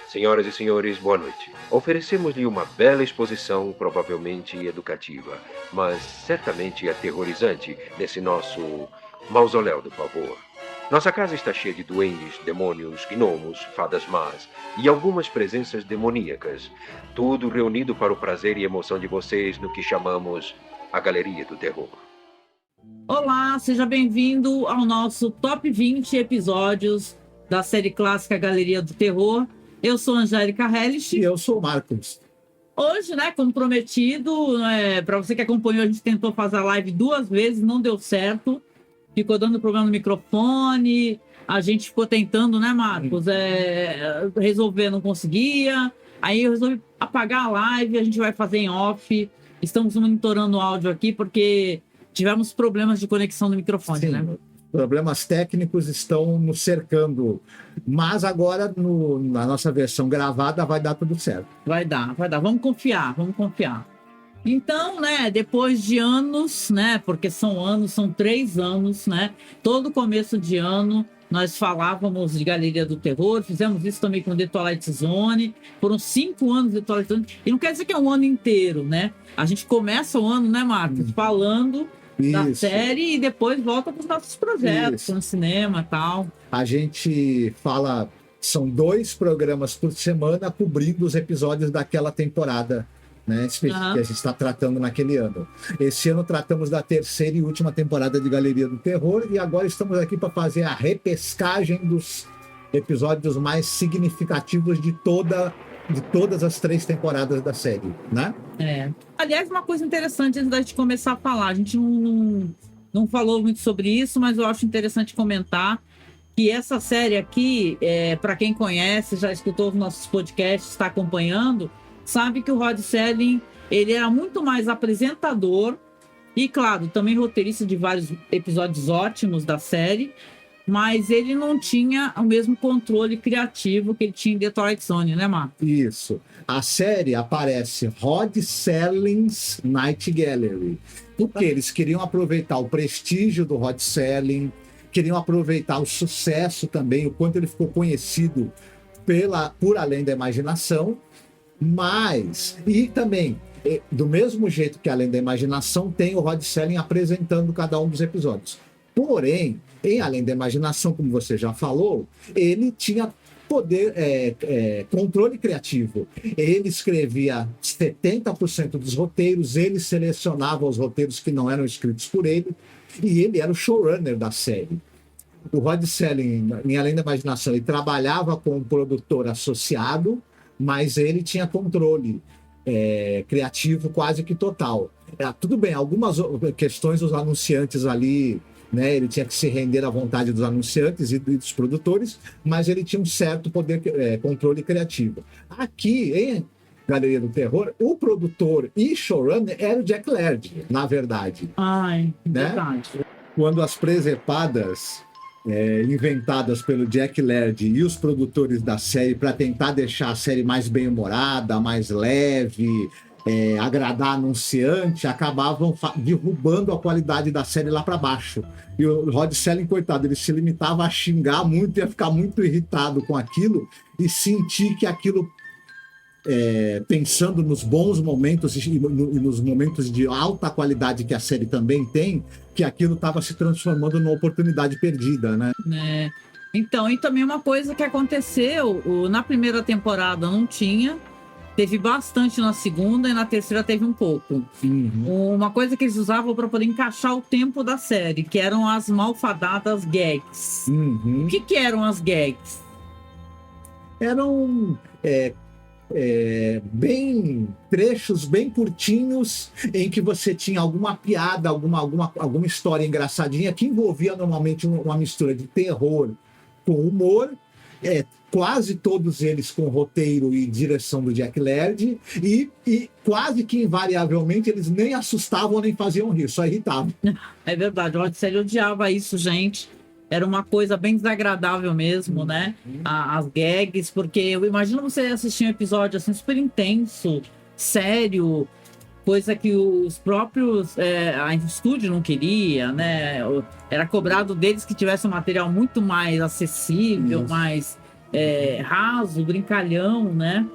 Senhoras e senhores, boa noite. Oferecemos-lhe uma bela exposição, provavelmente educativa, mas certamente aterrorizante, nesse nosso mausoléu do pavor. Nossa casa está cheia de duendes, demônios, gnomos, fadas más e algumas presenças demoníacas. Tudo reunido para o prazer e emoção de vocês no que chamamos a Galeria do Terror. Olá, seja bem-vindo ao nosso Top 20 episódios da série clássica Galeria do Terror. Eu sou Angélica Hellish. E eu sou o Marcos. Hoje, como prometido, para você que acompanhou, a gente tentou fazer a live 2 vezes, não deu certo. Ficou dando problema no microfone. A gente ficou tentando, Marcos? Resolver, não conseguia. Aí eu resolvi apagar a live, a gente vai fazer em off. Estamos monitorando o áudio aqui porque tivemos problemas de conexão no microfone, Sim. Problemas técnicos estão nos cercando, mas agora na nossa versão gravada vai dar tudo certo. Vai dar. Vamos confiar. Então, depois de anos, porque são anos, são 3 anos, todo começo de ano nós falávamos de Galeria do Terror, fizemos isso também com The Twilight Zone, foram 5 anos de Twilight Zone, e não quer dizer que é um ano inteiro, A gente começa o ano, Marcos, falando da série e depois volta para os nossos projetos, no cinema e tal. A gente fala, são 2 programas por semana cobrindo os episódios daquela temporada, que a gente está tratando naquele ano. Esse ano tratamos da 3ª e última temporada de Galeria do Terror e agora estamos aqui para fazer a repescagem dos episódios mais significativos de todas as 3 temporadas da série, Aliás, uma coisa interessante antes da gente começar a falar, a gente não falou muito sobre isso, mas eu acho interessante comentar que essa série aqui, para quem conhece, já escutou os nossos podcasts, está acompanhando, sabe que o Rod Serling, ele era muito mais apresentador e, claro, também roteirista de vários episódios ótimos da série, mas ele não tinha o mesmo controle criativo que ele tinha em The Twilight Zone, Marco? Isso. A série aparece Rod Serling's Night Gallery, porque eles queriam aproveitar o prestígio do Rod Serling, queriam aproveitar o sucesso também, o quanto ele ficou conhecido por Além da Imaginação, e também, do mesmo jeito que Além da Imaginação, tem o Rod Serling apresentando cada um dos episódios. Porém, em Além da Imaginação, como você já falou, ele tinha poder, controle criativo. Ele escrevia 70% dos roteiros, ele selecionava os roteiros que não eram escritos por ele, e ele era o showrunner da série. O Rod Serling, em Além da Imaginação, ele trabalhava com um produtor associado, mas ele tinha controle criativo quase que total. Tudo bem, algumas questões os anunciantes ali, ele tinha que se render à vontade dos anunciantes e dos produtores, mas ele tinha um certo poder, controle criativo. Aqui, em Galeria do Terror, o produtor e showrunner era o Jack Laird, na verdade. Verdade. Quando as presepadas inventadas pelo Jack Laird e os produtores da série para tentar deixar a série mais bem-humorada, mais leve, agradar anunciante, acabavam derrubando a qualidade da série lá para baixo. E o Rod Serling, coitado, ele se limitava a xingar muito e a ficar muito irritado com aquilo e sentir que aquilo, pensando nos bons momentos e nos momentos de alta qualidade que a série também tem, que aquilo estava se transformando numa oportunidade perdida, Então, e também uma coisa que aconteceu, na primeira temporada não tinha, teve bastante na segunda e na terceira teve um pouco. Uma coisa que eles usavam para poder encaixar o tempo da série, que eram as malfadadas gags. O que eram as gags? Eram trechos bem curtinhos em que você tinha alguma piada, alguma história engraçadinha que envolvia normalmente uma mistura de terror com humor, quase todos eles com roteiro e direção do Jack Laird, e quase que invariavelmente eles nem assustavam nem faziam rir, só irritavam. É verdade, o Rod Serling odiava isso, gente. Era uma coisa bem desagradável mesmo, as gags, porque eu imagino você assistir um episódio assim super intenso, sério, coisa que os próprios a estúdio não queria, Era cobrado deles que tivesse um material muito mais acessível, mais raso, brincalhão, né?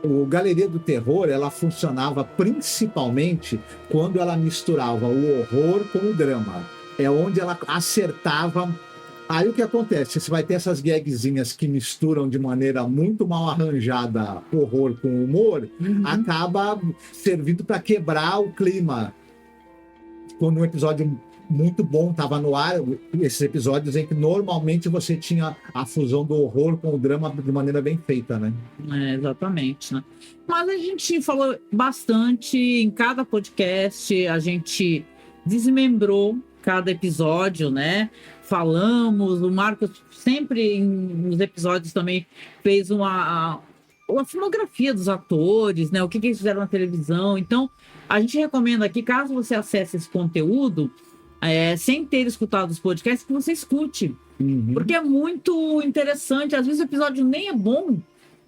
O Galeria do Terror, ela funcionava principalmente quando ela misturava o horror com o drama. É onde ela acertava. Aí o que acontece? Você vai ter essas gagzinhas que misturam de maneira muito mal arranjada horror com humor, acaba servindo para quebrar o clima. Quando um episódio muito bom estava no ar, esses episódios em que normalmente você tinha a fusão do horror com o drama de maneira bem feita, né? Exatamente, né? Mas a gente falou bastante em cada podcast, a gente desmembrou cada episódio, né? Falamos, o Marcos sempre nos episódios também fez uma filmografia dos atores, né? O que eles fizeram na televisão. Então, a gente recomenda aqui, caso você acesse esse conteúdo, sem ter escutado os podcasts, que você escute. Porque é muito interessante. Às vezes o episódio nem é bom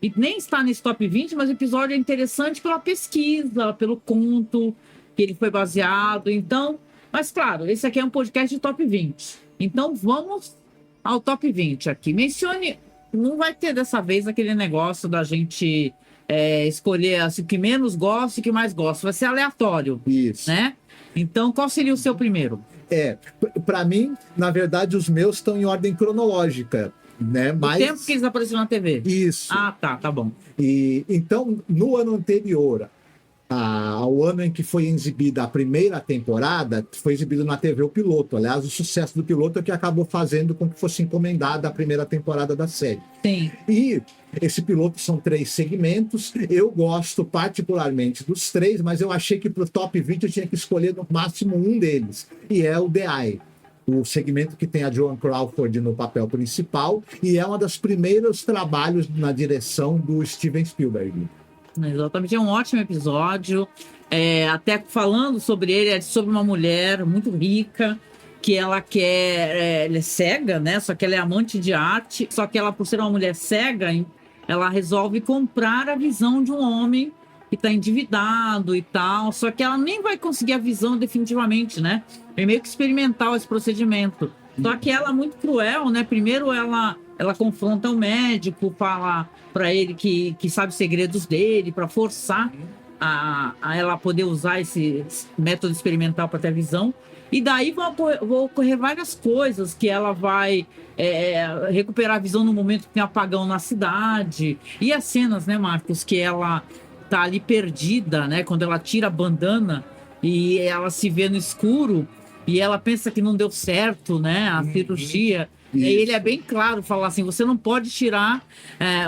e nem está nesse top 20, mas o episódio é interessante pela pesquisa, pelo conto que ele foi baseado. Então, mas claro, esse aqui é um podcast de top 20. Então vamos ao top 20 aqui. Mencione, não vai ter dessa vez aquele negócio da gente escolher assim, o que menos gosta e o que mais gosta. Vai ser aleatório. Isso. Né? Então, qual seria o seu primeiro? Para mim, na verdade, os meus estão em ordem cronológica, né? Mas... O tempo que eles apareceram na TV. Isso. Ah, tá bom. E então, no ano anterior ao ano em que foi exibida a primeira temporada, foi exibido na TV o piloto. Aliás, o sucesso do piloto é que acabou fazendo com que fosse encomendada a primeira temporada da série. Sim. E esse piloto são 3 segmentos. Eu gosto particularmente dos 3, mas eu achei que para o top 20 eu tinha que escolher no máximo um deles. E é o The Eye. O segmento que tem a Joan Crawford no papel principal. E é um dos primeiros trabalhos na direção do Steven Spielberg. Exatamente, é um ótimo episódio. Até falando sobre ele, é sobre uma mulher muito rica que ela ela é cega, né? Só que ela é amante de arte. Só que ela, por ser uma mulher cega, ela resolve comprar a visão de um homem que está endividado e tal. Só que ela nem vai conseguir a visão definitivamente, né? É meio que experimental esse procedimento. Só que ela é muito cruel, né? Primeiro ela confronta o médico, fala para ele que sabe os segredos dele, para forçar a ela poder usar esse método experimental para ter a visão. E daí vão ocorrer várias coisas, que ela vai recuperar a visão no momento que tem apagão na cidade. E as cenas, né, Marcos, que ela tá ali perdida, né? Quando ela tira a bandana e ela se vê no escuro e ela pensa que não deu certo, né? A cirurgia. E ele é bem claro, falar assim, você não pode tirar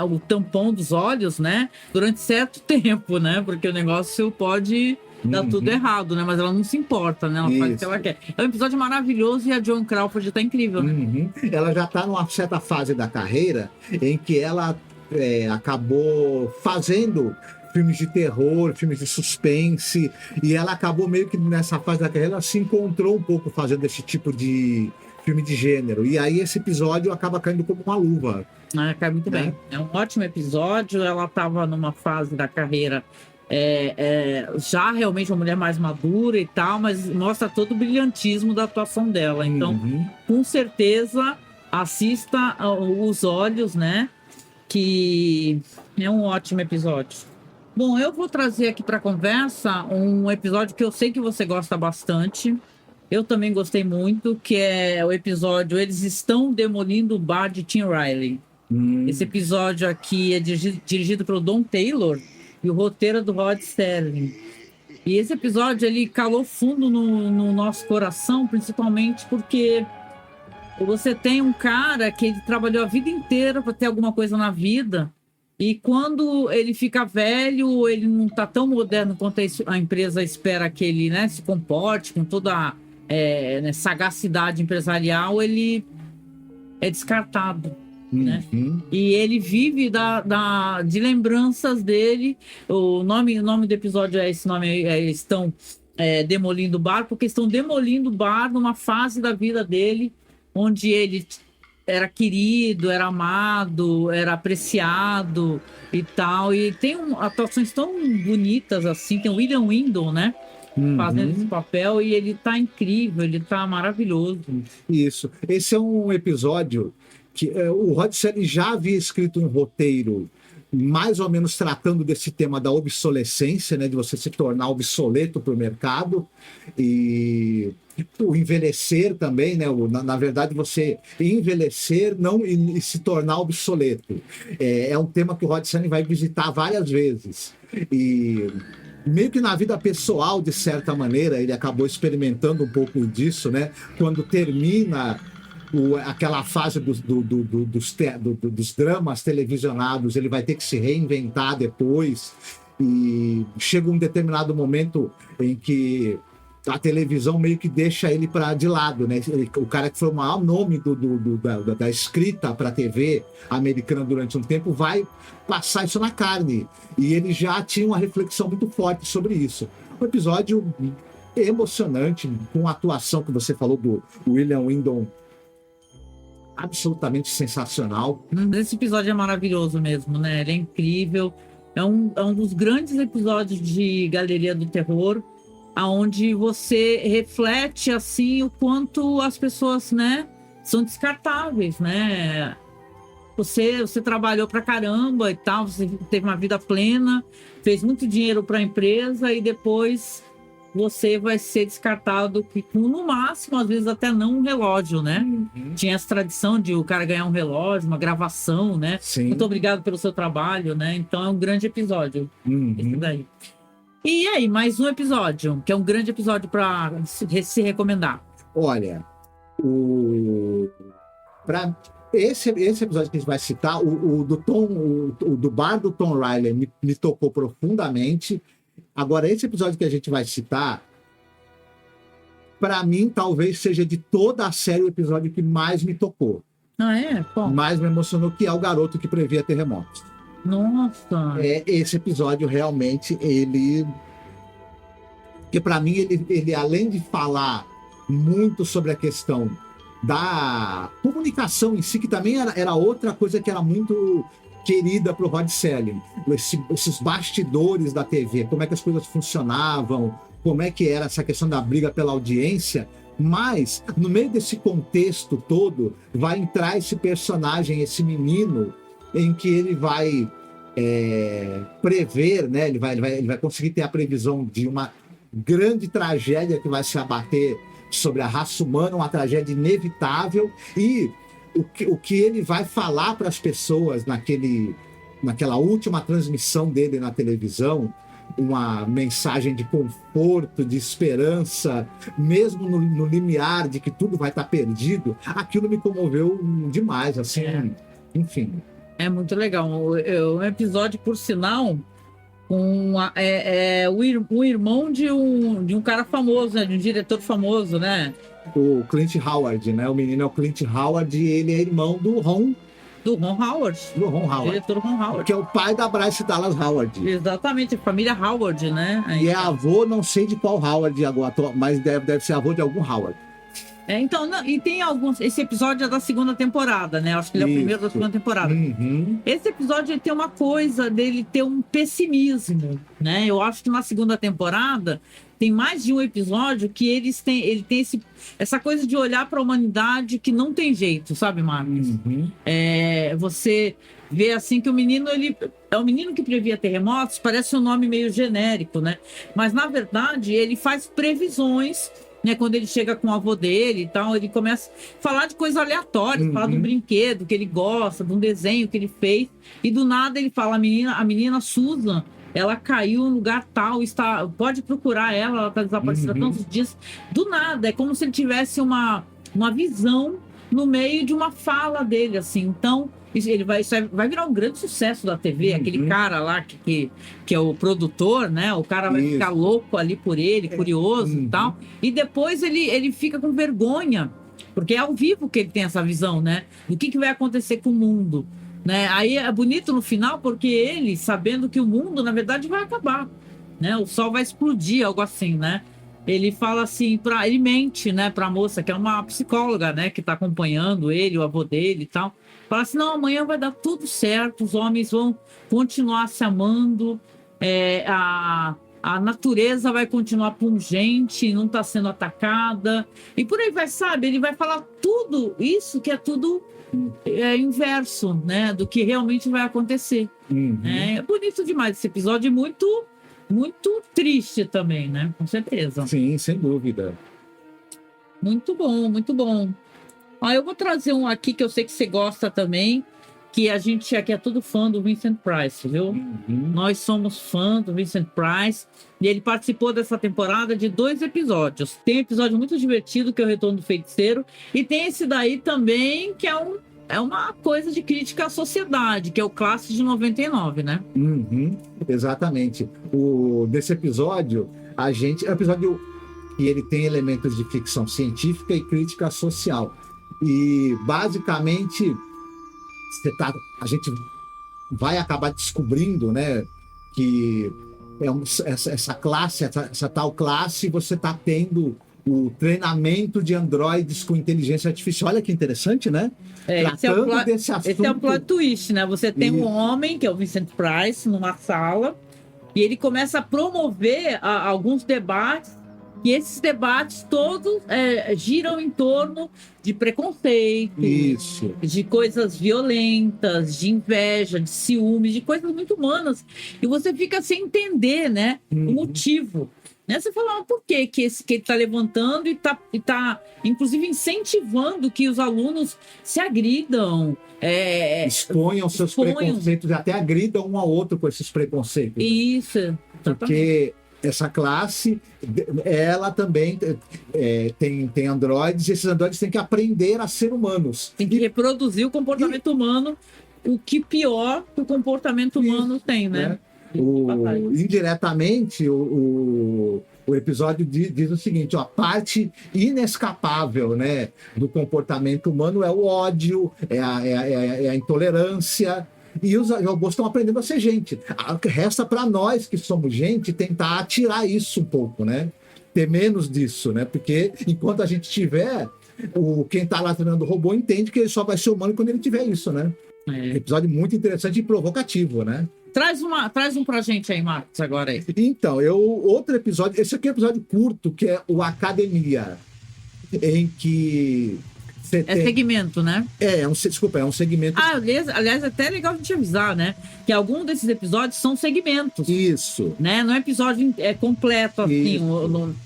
o tampão dos olhos, né? Durante certo tempo, né? Porque o negócio pode dar tudo errado, né? Mas ela não se importa, né? Ela faz o que ela quer. É um episódio maravilhoso e a Joan Crawford tá incrível, né? Ela já tá numa certa fase da carreira em que ela acabou fazendo filmes de terror, filmes de suspense, e ela acabou meio que nessa fase da carreira, ela se encontrou um pouco fazendo esse tipo de filme de gênero, e aí esse episódio acaba caindo como uma luva. Cai muito bem. É um ótimo episódio, ela estava numa fase da carreira já realmente uma mulher mais madura e tal, mas mostra todo o brilhantismo da atuação dela. Então, com certeza, assista Os Olhos, né? Que é um ótimo episódio. Bom, eu vou trazer aqui para conversa um episódio que eu sei que você gosta bastante. Eu também gostei muito, que é o episódio Eles Estão Demolindo o Bar de Tim Riley. Esse episódio aqui é dirigido pelo Don Taylor e o roteiro é do Rod Serling. E esse episódio ele calou fundo no nosso coração, principalmente porque você tem um cara que ele trabalhou a vida inteira para ter alguma coisa na vida. E quando ele fica velho, ele não está tão moderno quanto a empresa espera que ele, né, se comporte, com toda a sagacidade empresarial, ele é descartado. Né? E ele vive de lembranças dele. O nome do episódio é esse nome, estão demolindo o bar, porque estão demolindo o bar numa fase da vida dele onde ele era querido, era amado, era apreciado e tal. E tem atuações tão bonitas assim. Tem o William Windom, né? Fazendo esse papel, e ele tá incrível, ele tá maravilhoso. Isso. Esse é um episódio o Rod Serling já havia escrito um roteiro mais ou menos tratando desse tema da obsolescência, né, de você se tornar obsoleto para o mercado, e o envelhecer também, né, na verdade você envelhecer não, e se tornar obsoleto. É um tema que o Rod Serling vai visitar várias vezes. E meio que na vida pessoal, de certa maneira, ele acabou experimentando um pouco disso, né, quando termina aquela fase dos dramas televisionados, ele vai ter que se reinventar depois, e chega um determinado momento em que a televisão meio que deixa ele de lado, né? O cara que foi o maior nome da escrita para a TV americana durante um tempo vai passar isso na carne, e ele já tinha uma reflexão muito forte sobre isso. Um episódio emocionante, com a atuação que você falou do William Windom, absolutamente sensacional. Esse episódio é maravilhoso mesmo, né? Ele é incrível. É um dos grandes episódios de Galeria do Terror, aonde você reflete assim o quanto as pessoas, né, são descartáveis, né? Você trabalhou pra caramba e tal, você teve uma vida plena, fez muito dinheiro para a empresa e depois você vai ser descartado com, no máximo, às vezes até não um relógio, né? Uhum. Tinha essa tradição de o cara ganhar um relógio, uma gravação, né? Sim. Muito obrigado pelo seu trabalho, né? Então é um grande episódio. Esse daí. E aí, mais um episódio, que é um grande episódio para se recomendar. Olha, esse episódio que a gente vai citar, o do bar do Tom Riley me tocou profundamente. Agora, esse episódio que a gente vai citar, para mim, talvez seja de toda a série o episódio que mais me tocou. Ah, é? Bom. Mais me emocionou, que é o garoto que previa terremotos. Nossa! Esse episódio realmente, que para mim, ele além de falar muito sobre a questão da comunicação em si, que também era outra coisa que era muito querida para o Rod Serling, esses bastidores da TV, como é que as coisas funcionavam, como é que era essa questão da briga pela audiência, mas no meio desse contexto todo vai entrar esse personagem, esse menino, em que ele vai prever, né? Ele vai conseguir ter a previsão de uma grande tragédia que vai se abater sobre a raça humana, uma tragédia inevitável, e o que ele vai falar para as pessoas naquela última transmissão dele na televisão, uma mensagem de conforto, de esperança, mesmo no limiar de que tudo vai estar perdido, aquilo me comoveu demais, assim, enfim. É muito legal. Um episódio, por sinal, com o irmão de um cara famoso, né? De um diretor famoso, né? O Clint Howard, né? O menino é o Clint Howard e ele é irmão do Ron. Do Ron Howard. Do Ron Howard. Diretor Ron Howard. Que é o pai da Bryce Dallas Howard. Exatamente, família Howard, né? Aí, e é avô, não sei de qual Howard agora, mas deve ser avô de algum Howard. Então, e tem alguns... Esse episódio é da segunda temporada, né? Acho que ele é o primeiro da segunda temporada. Uhum. Esse episódio ele tem uma coisa dele ter um pessimismo, né? Eu acho que na segunda temporada tem mais de um episódio que ele tem essa coisa de olhar para a humanidade que não tem jeito, sabe, Marcos? Uhum. Você vê assim que o menino, ele é um menino que previa terremotos, parece um nome meio genérico, né? Mas, na verdade, ele faz previsões, né? Quando ele chega com o avô dele e tal, ele começa a falar de coisas aleatórias, falar de um brinquedo que ele gosta, de um desenho que ele fez, e do nada ele fala, a menina Susan, ela caiu em lugar tal, pode procurar ela está desaparecida há tantos dias. Do nada, é como se ele tivesse uma visão no meio de uma fala dele, assim. Então, isso vai virar um grande sucesso da TV, aquele cara lá que é o produtor, né? O cara vai ficar louco ali por ele, curioso e tal. E depois ele fica com vergonha, porque é ao vivo que ele tem essa visão, né? Do que vai acontecer com o mundo. Né? Aí é bonito no final, porque ele, sabendo que o mundo, na verdade, vai acabar, né? O sol vai explodir, algo assim, né? Ele fala assim, ele mente, né, pra moça, que é uma psicóloga, né, que tá acompanhando ele, o avô dele e tal. Fala assim, não, amanhã vai dar tudo certo, os homens vão continuar se amando, a natureza vai continuar pungente, não está sendo atacada, e por aí vai, sabe? Ele vai falar tudo isso que é tudo inverso, né, do que realmente vai acontecer. É bonito demais esse episódio, e muito, muito triste também, né? Com certeza. Sim, sem dúvida. Muito bom, muito bom. Eu vou trazer um aqui que eu sei que você gosta também, que a gente aqui é tudo fã do Vincent Price, viu? Nós somos fã do Vincent Price, e ele participou dessa temporada de 2 episódios. Tem um episódio muito divertido, que é o Retorno do Feiticeiro, e tem esse daí também, que é uma coisa de crítica à sociedade, que é o Classe de 99, né? Exatamente. Desse episódio, é um episódio que ele tem elementos de ficção científica e crítica social. E, basicamente, a gente vai acabar descobrindo, né, que essa classe, essa tal classe, você está tendo o treinamento de androides com inteligência artificial. Olha que interessante, né? Tratando desse assunto. Esse é o plot twist, né? Você tem um homem, que é o Vincent Price, numa sala, e ele começa a promover alguns debates, e esses debates todos giram em torno de preconceito, de coisas violentas, de inveja, de ciúme, de coisas muito humanas. E você fica sem entender, né, o motivo. Né? Você fala, por que ele está levantando e está, inclusive, incentivando que os alunos se agridam. Exponham seus preconceitos, até agridam um ao outro com esses preconceitos. Isso, exatamente. Porque essa classe, ela também tem androides, e esses androides têm que aprender a ser humanos. Tem que reproduzir o comportamento humano, o que pior que o comportamento humano tem, né? Indiretamente, o episódio diz o seguinte, a parte inescapável, né, do comportamento humano é o ódio, é a intolerância, e os robôs estão aprendendo a ser gente. Resta para nós que somos gente tentar tirar isso um pouco, né? Ter menos disso, né? Porque enquanto a gente tiver, quem está lá treinando o robô entende que ele só vai ser humano quando ele tiver isso, né? Episódio muito interessante e provocativo, né? Traz um pra gente aí, Marcos, agora aí. Então, outro episódio, esse aqui é um episódio curto, que é o Academia, em que segmento, né? É um segmento. Aliás, é até legal a gente avisar, né? Que alguns desses episódios são segmentos. Isso. Né? Não é episódio completo, assim,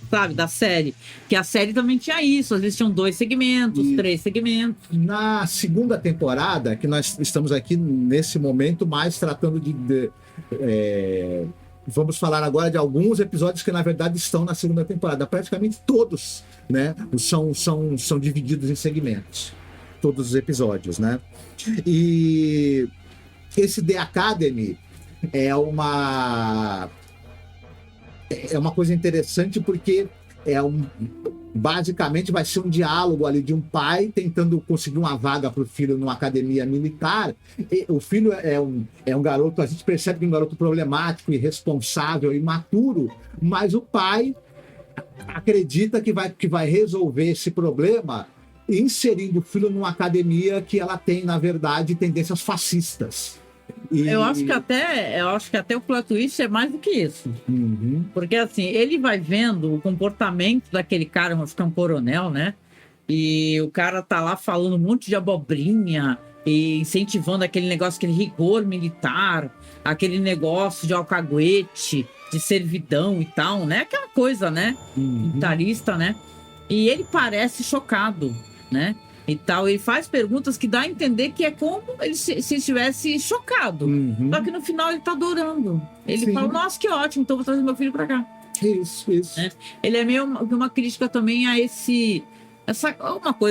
sabe, da série. Que a série também tinha isso. Às vezes tinham 2 segmentos, 3 segmentos. Na segunda temporada, que nós estamos aqui nesse momento mais tratando vamos falar agora de alguns episódios que, na verdade, estão na segunda temporada. Praticamente todos, né, são divididos em segmentos. Todos os episódios, né? E esse The Academy é uma coisa interessante, porque basicamente vai ser um diálogo ali de um pai tentando conseguir uma vaga para o filho numa academia militar. E o filho é um garoto, a gente percebe que é um garoto problemático, irresponsável, imaturo, mas o pai acredita que vai resolver esse problema inserindo o filho numa academia que ela tem, na verdade, tendências fascistas. Eu acho que até o plot twist é mais do que isso. Porque, assim, ele vai vendo o comportamento daquele cara, acho que é um coronel, né? E o cara tá lá falando um monte de abobrinha e incentivando aquele negócio, aquele rigor militar, aquele negócio de alcaguete, de servidão e tal, né? Aquela coisa, né? Militarista, né? E ele parece chocado, né? E tal, ele faz perguntas que dá a entender que é como ele se estivesse chocado. Só que no final ele tá adorando. Ele fala, nossa, que ótimo, então vou trazer meu filho pra cá. Isso. Ele é meio uma crítica também a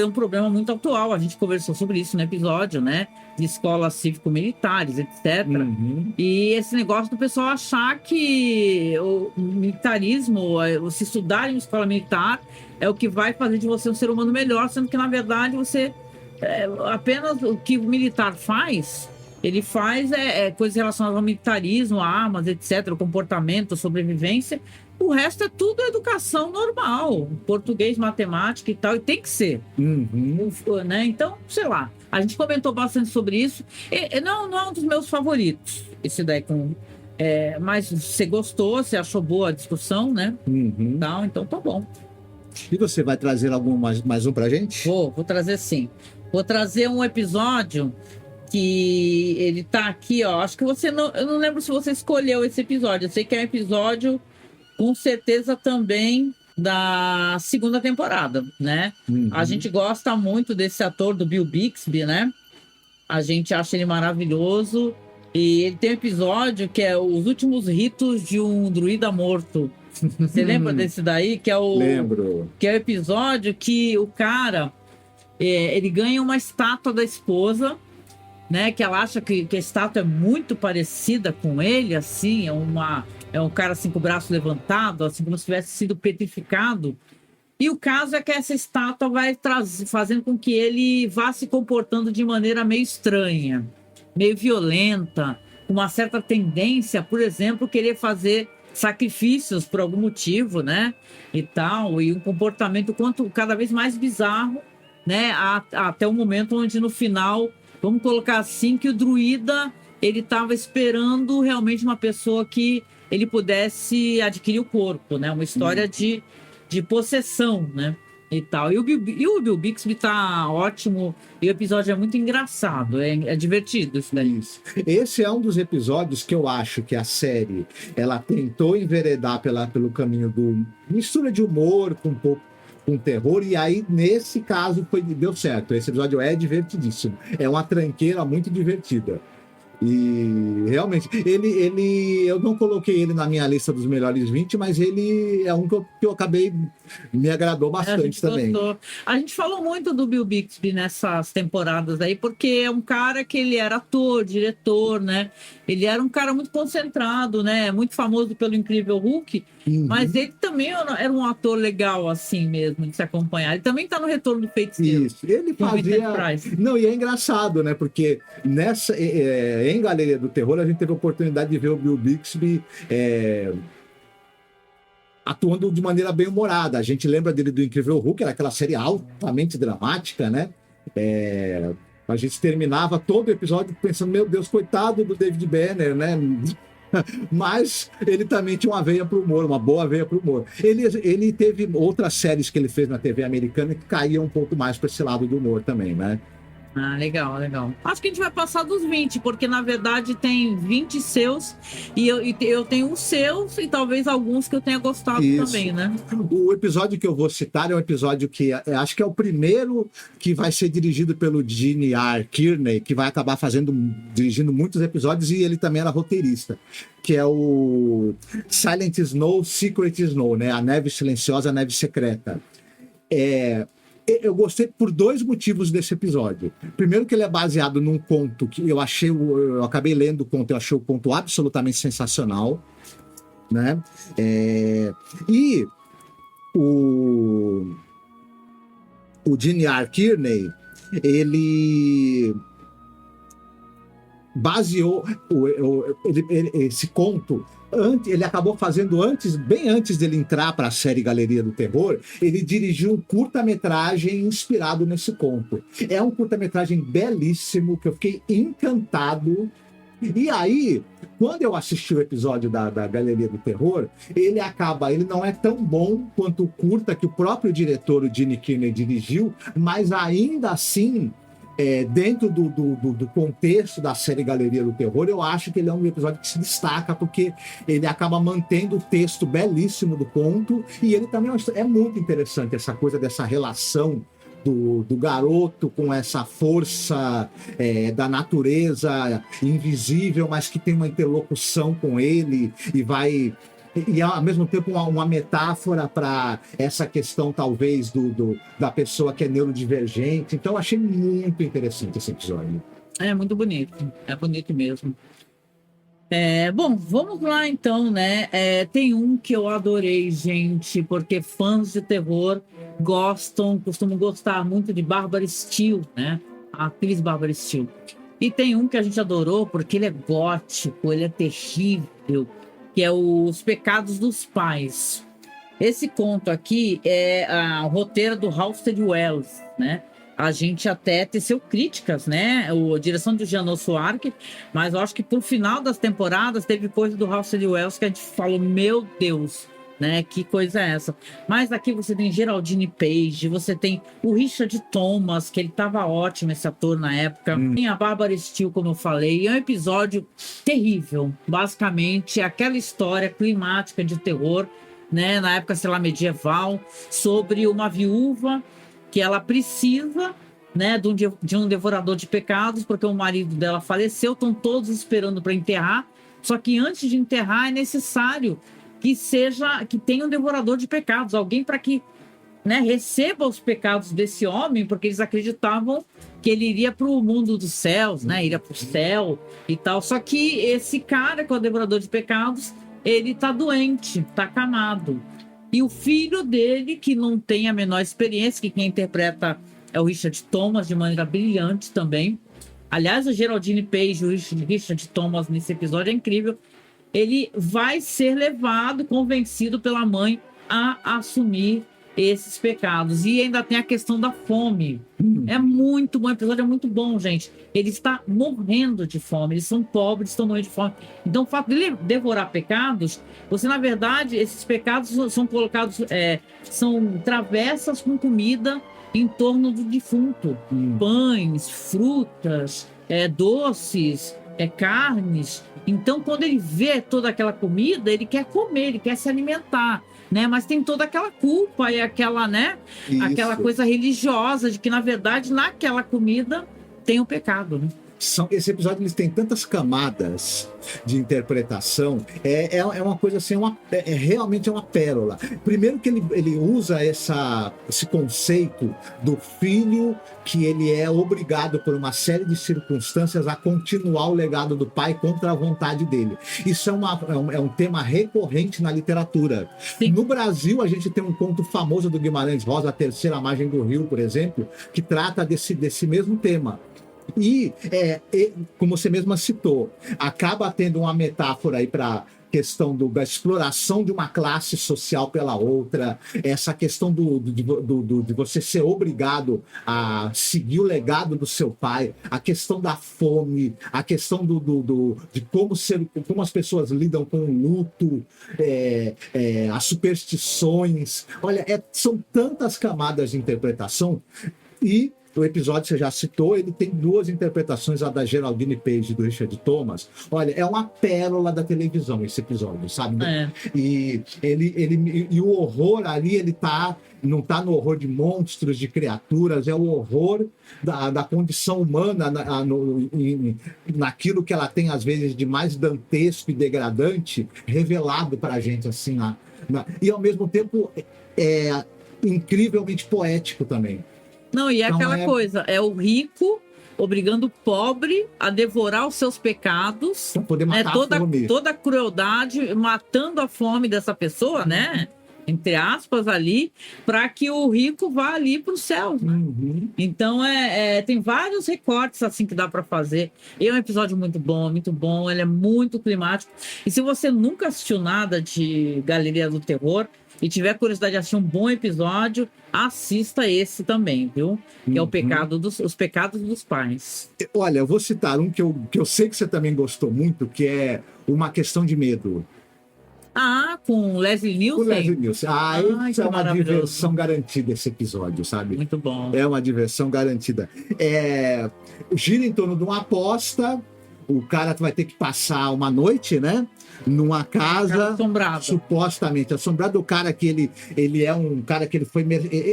um problema muito atual. A gente conversou sobre isso no episódio, né? De escolas cívico-militares, etc. E esse negócio do pessoal achar que o militarismo, se estudar em uma escola militar, é o que vai fazer de você um ser humano melhor, sendo que, na verdade, você apenas o que o militar faz, ele faz coisas relacionadas ao militarismo, armas, etc., o comportamento, a sobrevivência. O resto é tudo educação normal, português, matemática e tal, e tem que ser. Né? Então, sei lá, a gente comentou bastante sobre isso. Não é um dos meus favoritos, esse daí com Mas você gostou, você achou boa a discussão, né? Uhum. Então tá bom. E você vai trazer mais um pra gente? Vou trazer sim. Vou trazer um episódio que ele tá aqui, ó. Acho que eu não lembro se você escolheu esse episódio. Eu sei que é um episódio, com certeza, também da segunda temporada, né? Uhum. A gente gosta muito desse ator, do Bill Bixby, né? A gente acha ele maravilhoso. E ele tem um episódio que é Os Últimos Ritos de um Druida Morto. Você lembra desse daí? Lembro. Que é o episódio que o cara, ele ganha uma estátua da esposa, né? Que ela acha que a estátua é muito parecida com ele, assim, é um cara assim com o braço levantado, assim como se tivesse sido petrificado. E o caso é que essa estátua vai fazendo com que ele vá se comportando de maneira meio estranha, meio violenta, com uma certa tendência, por exemplo, querer fazer sacrifícios por algum motivo, né? E tal, e um comportamento cada vez mais bizarro, né? Até o momento onde no final, vamos colocar assim, que o druida ele estava esperando realmente uma pessoa que ele pudesse adquirir o corpo, né? Uma história de possessão, né? E tal. E o Bill Bixby tá ótimo. E o episódio é muito engraçado. É divertido isso daí. Isso. Esse é um dos episódios que eu acho que a série ela tentou enveredar pelo caminho do mistura de humor com um pouco com terror, e aí nesse caso deu certo. Esse episódio é divertidíssimo. É uma tranqueira muito divertida. E realmente, eu não coloquei ele na minha lista dos melhores 20, mas ele é um que eu acabei, me agradou bastante também. Gostou. A gente falou muito do Bill Bixby nessas temporadas aí, porque é um cara que ele era ator, diretor, né? Ele era um cara muito concentrado, né? Muito famoso pelo Incrível Hulk, mas ele também era um ator legal, assim mesmo, de se acompanhar. Ele também tá no Retorno do Feiticeiro. Isso, ele fazia... Não, e é engraçado, né? Porque em Galeria do Terror, a gente teve a oportunidade de ver o Bill Bixby atuando de maneira bem humorada. A gente lembra dele do Incrível Hulk, era aquela série altamente dramática, né? A gente terminava todo o episódio pensando, meu Deus, coitado do David Banner, né? Mas ele também tinha uma veia para o humor, uma boa veia para o humor. Ele teve outras séries que ele fez na TV americana que caíam um pouco mais para esse lado do humor também, né? Ah, legal, legal. Acho que a gente vai passar dos 20, porque na verdade tem 20 seus e eu tenho os seus e talvez alguns que eu tenha gostado também, né? O episódio que eu vou citar é um episódio que acho que é o primeiro que vai ser dirigido pelo Gene R. Kearney, que vai acabar dirigindo muitos episódios, e ele também era roteirista, que é o Silent Snow, Secret Snow, né? A Neve Silenciosa, a Neve Secreta. Eu gostei por dois motivos desse episódio. Primeiro, que ele é baseado num conto que eu acabei lendo o conto, eu achei o conto absolutamente sensacional, né? E o Gene R. Kearney, ele baseou esse conto. Ele acabou fazendo bem antes dele entrar para a série Galeria do Terror, ele dirigiu um curta-metragem inspirado nesse conto. É um curta-metragem belíssimo, que eu fiquei encantado. E aí, quando eu assisti o episódio da Galeria do Terror, ele não é tão bom quanto o curta que o próprio diretor, o Gene Kearney, dirigiu, mas ainda assim, dentro do contexto da série Galeria do Terror, eu acho que ele é um episódio que se destaca, porque ele acaba mantendo o texto belíssimo do conto, e ele também é muito interessante, essa coisa dessa relação do garoto com essa força da natureza invisível, mas que tem uma interlocução com ele e ao mesmo tempo uma metáfora para essa questão talvez da pessoa que é neurodivergente. Então eu achei muito interessante esse episódio. É muito bonito, é bonito mesmo. Bom, vamos lá então, né? Tem um que eu adorei, gente, porque fãs de terror costumam gostar muito de Barbara Steele, né? A atriz Barbara Steele. E tem um que a gente adorou porque ele é gótico, ele é terrível, que é Os Pecados dos Pais. Esse conto aqui é o roteiro do Halstead Wells, né? a gente até teceu críticas, né? A direção do Jeannot Suarque, mas eu acho que pro final das temporadas teve coisa do Russell Wells que a gente falou, meu Deus, né? Que coisa é essa? Mas aqui você tem Geraldine Page, você tem o Richard Thomas, que ele tava ótimo, esse ator na época. Tem a Barbara Steele, como eu falei. É um episódio terrível. Basicamente, é aquela história climática de terror, né? Na época, sei lá, medieval, sobre uma viúva que ela precisa, né, de um devorador de pecados, porque o marido dela faleceu, estão todos esperando para enterrar. Só que antes de enterrar é necessário que tenha um devorador de pecados, alguém para que, né, receba os pecados desse homem, porque eles acreditavam que ele iria para o mundo dos céus, né, iria para o céu e tal. Só que esse cara, que é o devorador de pecados, ele tá doente, tá acamado. E o filho dele, que não tem a menor experiência, que quem interpreta é o Richard Thomas, de maneira brilhante também. Aliás, a Geraldine Page e o Richard Thomas nesse episódio é incrível. Ele vai ser levado, convencido pela mãe a assumir esses pecados. E ainda tem a questão da fome. É muito bom, o episódio é muito bom, gente. Ele está morrendo de fome, eles são pobres, estão morrendo de fome. Então, o fato de ele devorar pecados, você, na verdade, esses pecados são colocados, são travessas com comida em torno do defunto. Pães, frutas, doces, carnes. Então, quando ele vê toda aquela comida, ele quer comer, ele quer se alimentar, né? Mas tem toda aquela culpa e aquela, né? Isso. Aquela coisa religiosa de que, na verdade, naquela comida tem o pecado, né? Esse episódio eles têm tantas camadas de interpretação, é uma coisa assim, realmente é uma pérola. Primeiro que ele usa esse conceito do filho que ele é obrigado por uma série de circunstâncias a continuar o legado do pai contra a vontade dele. Isso é um tema recorrente na literatura. Sim. No Brasil, a gente tem um conto famoso do Guimarães Rosa, A Terceira Margem do Rio, por exemplo, que trata desse mesmo tema. E, como você mesma citou, acaba tendo uma metáfora aí para questão da exploração de uma classe social pela outra, essa questão de você ser obrigado a seguir o legado do seu pai, a questão da fome, a questão de como as pessoas lidam com o luto, as superstições. Olha, são tantas camadas de interpretação. E o episódio, você já citou, ele tem duas interpretações, a da Geraldine Page e do Richard Thomas. Olha, é uma pérola da televisão esse episódio, sabe? E o horror ali, ele não tá no horror de monstros, de criaturas, é o horror da condição humana naquilo que ela tem, às vezes, de mais dantesco e degradante, revelado pra gente, assim. E, ao mesmo tempo, é incrivelmente poético também. Não, e então aquela coisa, é o rico obrigando o pobre a devorar os seus pecados, pra poder matar toda a crueldade, matando a fome dessa pessoa, né? Entre aspas, ali, para que o rico vá ali para o céu. Então, tem vários recortes assim que dá para fazer. É um episódio muito bom, ele é muito climático. E se você nunca assistiu nada de Galeria do Terror e tiver curiosidade de assistir um bom episódio, assista esse também, viu? Que é Os Pecados dos Pais. Olha, eu vou citar um que eu sei que você também gostou muito, que é Uma Questão de Medo. Com Leslie Nielsen? Com Leslie Nielsen. Isso é uma diversão garantida, esse episódio, sabe? Muito bom. É uma diversão garantida. Gira em torno de uma aposta. O cara vai ter que passar uma noite, né? Numa casa supostamente assombrada. O cara que ele é um cara que ele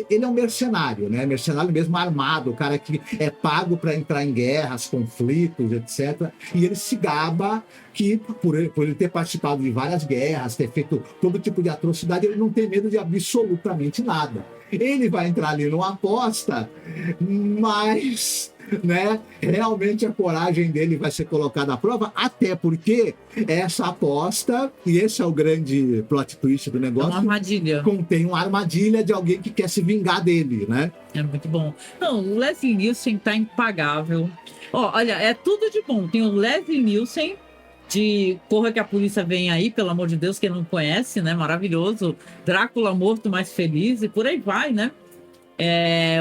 é um mercenário, né? Mercenário mesmo armado, o cara que é pago para entrar em guerras, conflitos, etc. E ele se gaba que por ele ter participado de várias guerras, ter feito todo tipo de atrocidade, ele não tem medo de absolutamente nada. Ele vai entrar ali numa aposta, mas, né, realmente a coragem dele vai ser colocada à prova, até porque essa aposta, e esse é o grande plot twist do negócio, uma armadilha. Contém uma armadilha de alguém que quer se vingar dele, né? É muito bom. Não, o Leslie Nielsen tá impagável. Olha, é tudo de bom. Tem o Leslie Nielsen de Corra que a Polícia Vem Aí, pelo amor de Deus, quem não conhece, né? Maravilhoso. Drácula Morto Mais Feliz e por aí vai, né?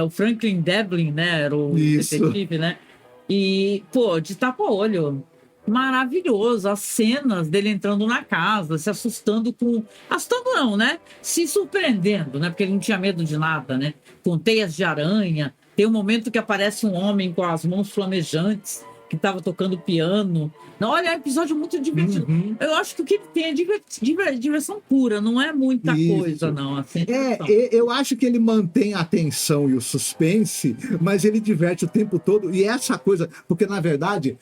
O Franklin Devlin, né? Era o Isso. detetive, né? E, pô, de tapa-olho. Maravilhoso. As cenas dele entrando na casa, se assustando com. Assustando não, né? Se surpreendendo, né? Porque ele não tinha medo de nada, né? Com teias de aranha. Tem um momento que aparece um homem com as mãos flamejantes que estava tocando piano. Não, olha, é um episódio muito divertido. Uhum. Eu acho que o que ele tem é diversão pura, não é muita Isso. coisa, não. Assim, Eu acho que ele mantém a atenção e o suspense, mas ele diverte o tempo todo. E essa coisa, porque na verdade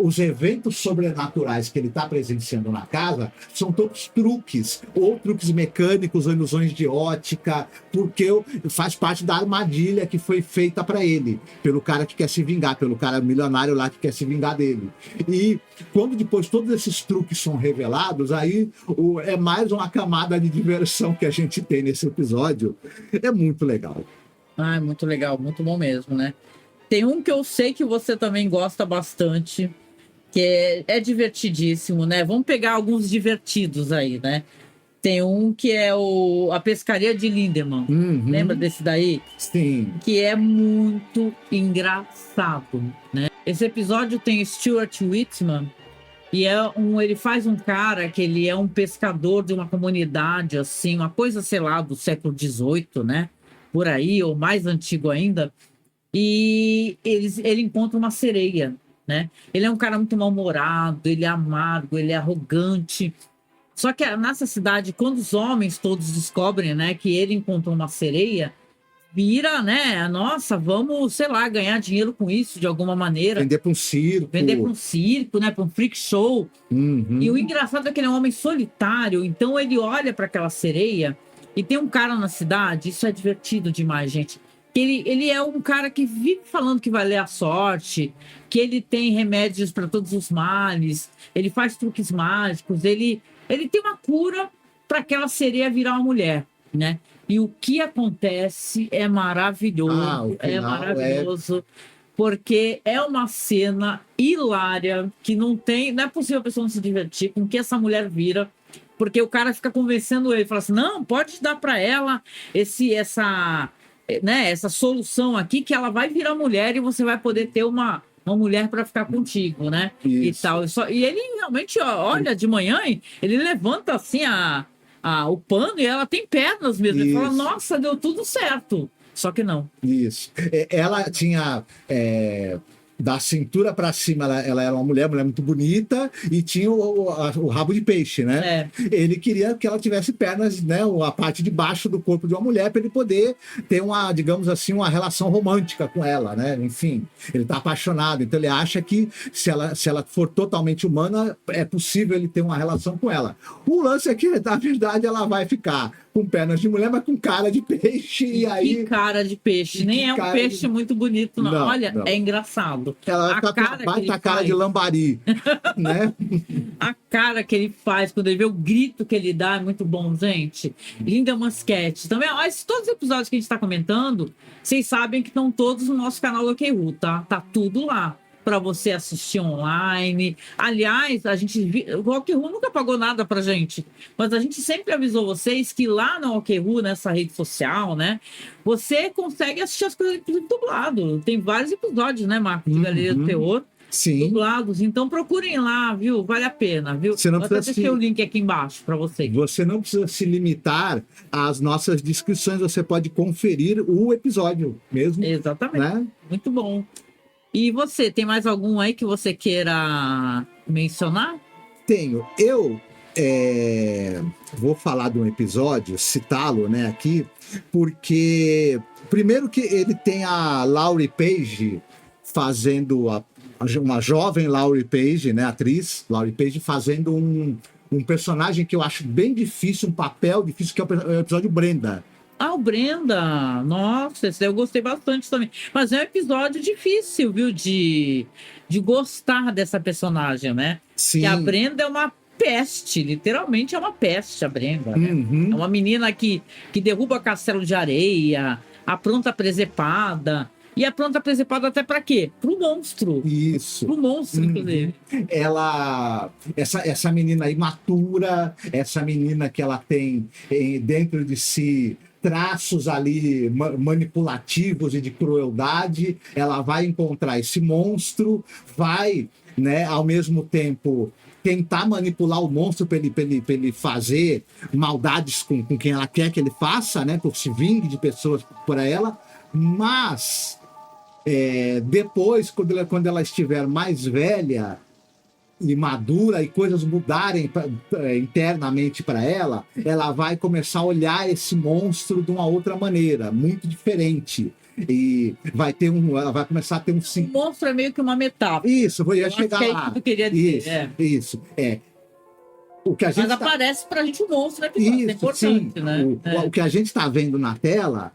os eventos sobrenaturais que ele está presenciando na casa são todos truques, ou truques mecânicos, ou ilusões de ótica, porque faz parte da armadilha que foi feita para ele, pelo cara que quer se vingar, pelo cara milionário lá que quer se vingar dele. E quando depois todos esses truques são revelados, aí é mais uma camada de diversão que a gente tem nesse episódio. É muito legal. Ah, muito legal, muito bom mesmo, né? Tem um que eu sei que você também gosta bastante, que é divertidíssimo, né? Vamos pegar alguns divertidos aí, né? Tem um que é a Pescaria de Lindemann. Uhum. Lembra desse daí? Sim. Que é muito engraçado, né? Esse episódio tem Stuart Whitman e ele faz um cara que ele é um pescador de uma comunidade, assim, uma coisa, sei lá, do século XVIII, né? Por aí, ou mais antigo ainda. E ele encontra uma sereia, né? Ele é um cara muito mal-humorado, ele é amargo, ele é arrogante. Só que nessa cidade, quando os homens todos descobrem, né, que ele encontrou uma sereia, vira, né? Nossa, vamos, sei lá, ganhar dinheiro com isso de alguma maneira. Vender para um circo. Vender para um circo, né? Para um freak show. Uhum. E o engraçado é que ele é um homem solitário, então ele olha para aquela sereia e tem um cara na cidade, isso é divertido demais, gente. Ele é um cara que vive falando que vai ler a sorte, que ele tem remédios para todos os males, ele faz truques mágicos, ele tem uma cura para aquela sereia virar uma mulher, né? E o que acontece é maravilhoso, é maravilhoso, porque é uma cena hilária que não é possível a pessoa não se divertir com o que essa mulher vira, porque o cara fica convencendo ele, fala assim, não, pode dar para ela essa solução aqui que ela vai virar mulher e você vai poder ter uma mulher para ficar contigo, né? Isso. E tal. E ele realmente olha de manhã, ele levanta assim o pano e ela tem pernas mesmo. Ele fala, nossa, deu tudo certo. Só que não. Isso. Ela tinha... da cintura para cima, ela era uma mulher muito bonita e tinha o rabo de peixe, né? Ele queria que ela tivesse pernas, né? A parte de baixo do corpo de uma mulher para ele poder ter digamos assim, uma relação romântica com ela, né? Enfim, ele tá apaixonado, então ele acha que se ela for totalmente humana, é possível ele ter uma relação com ela. O lance é que, na verdade, ela vai ficar com pernas de mulher, mas com cara de peixe. E aí... Que cara de peixe. Nem é um peixe muito bonito, não. Olha, não. É engraçado. Ela vai ficar cara de lambari, né? A cara que ele faz quando ele vê o grito que ele dá é muito bom, gente. Lindemann Sketch. Também, todos os episódios que a gente está comentando, vocês sabem que estão todos no nosso canal do OKRU, tá? Tá tudo lá para você assistir online. Aliás, o OKRU nunca pagou nada pra gente, mas a gente sempre avisou vocês que lá no OKRU, nessa rede social, né, você consegue assistir as coisas dublado. Tem vários episódios, né, Marcos, de Galeria do Terror. Sim. Dublados, então procurem lá, viu? Vale a pena, viu? Você não Vou até deixar o link aqui embaixo para vocês. Você não precisa se limitar às nossas descrições, você pode conferir o episódio mesmo. Exatamente. Né? Muito bom. E você, tem mais algum aí que você queira mencionar? Tenho. Eu vou falar de um episódio, citá-lo, né, aqui, porque primeiro que ele tem a Laurie Page fazendo uma jovem Laurie Page, né, atriz Laurie Page, fazendo um personagem que eu acho bem difícil, um papel difícil, que é o episódio Brenda. O Brenda, nossa, esse eu gostei bastante também. Mas é um episódio difícil, viu, de gostar dessa personagem, né? Sim. Que a Brenda é uma peste, literalmente é uma peste a Brenda, né? Uhum. É uma menina que derruba castelo de areia, apronta presepada. E apronta presepada até para quê? Pro monstro. Isso. Pro monstro, inclusive. Essa menina imatura, essa menina que ela tem dentro de si traços ali manipulativos e de crueldade, ela vai encontrar esse monstro, vai, né, ao mesmo tempo tentar manipular o monstro para ele fazer maldades com quem ela quer que ele faça, né, por se vingue de pessoas por ela, mas depois, quando ela estiver mais velha e madura e coisas mudarem internamente para ela vai começar a olhar esse monstro de uma outra maneira, muito diferente. E ela vai começar a ter um... O monstro é meio que uma metáfora. Isso, eu ia chegar acho que lá. É isso que eu queria dizer. Isso. O que a gente Mas aparece pra gente o monstro, né? É importante, sim. né? O que a gente está vendo na tela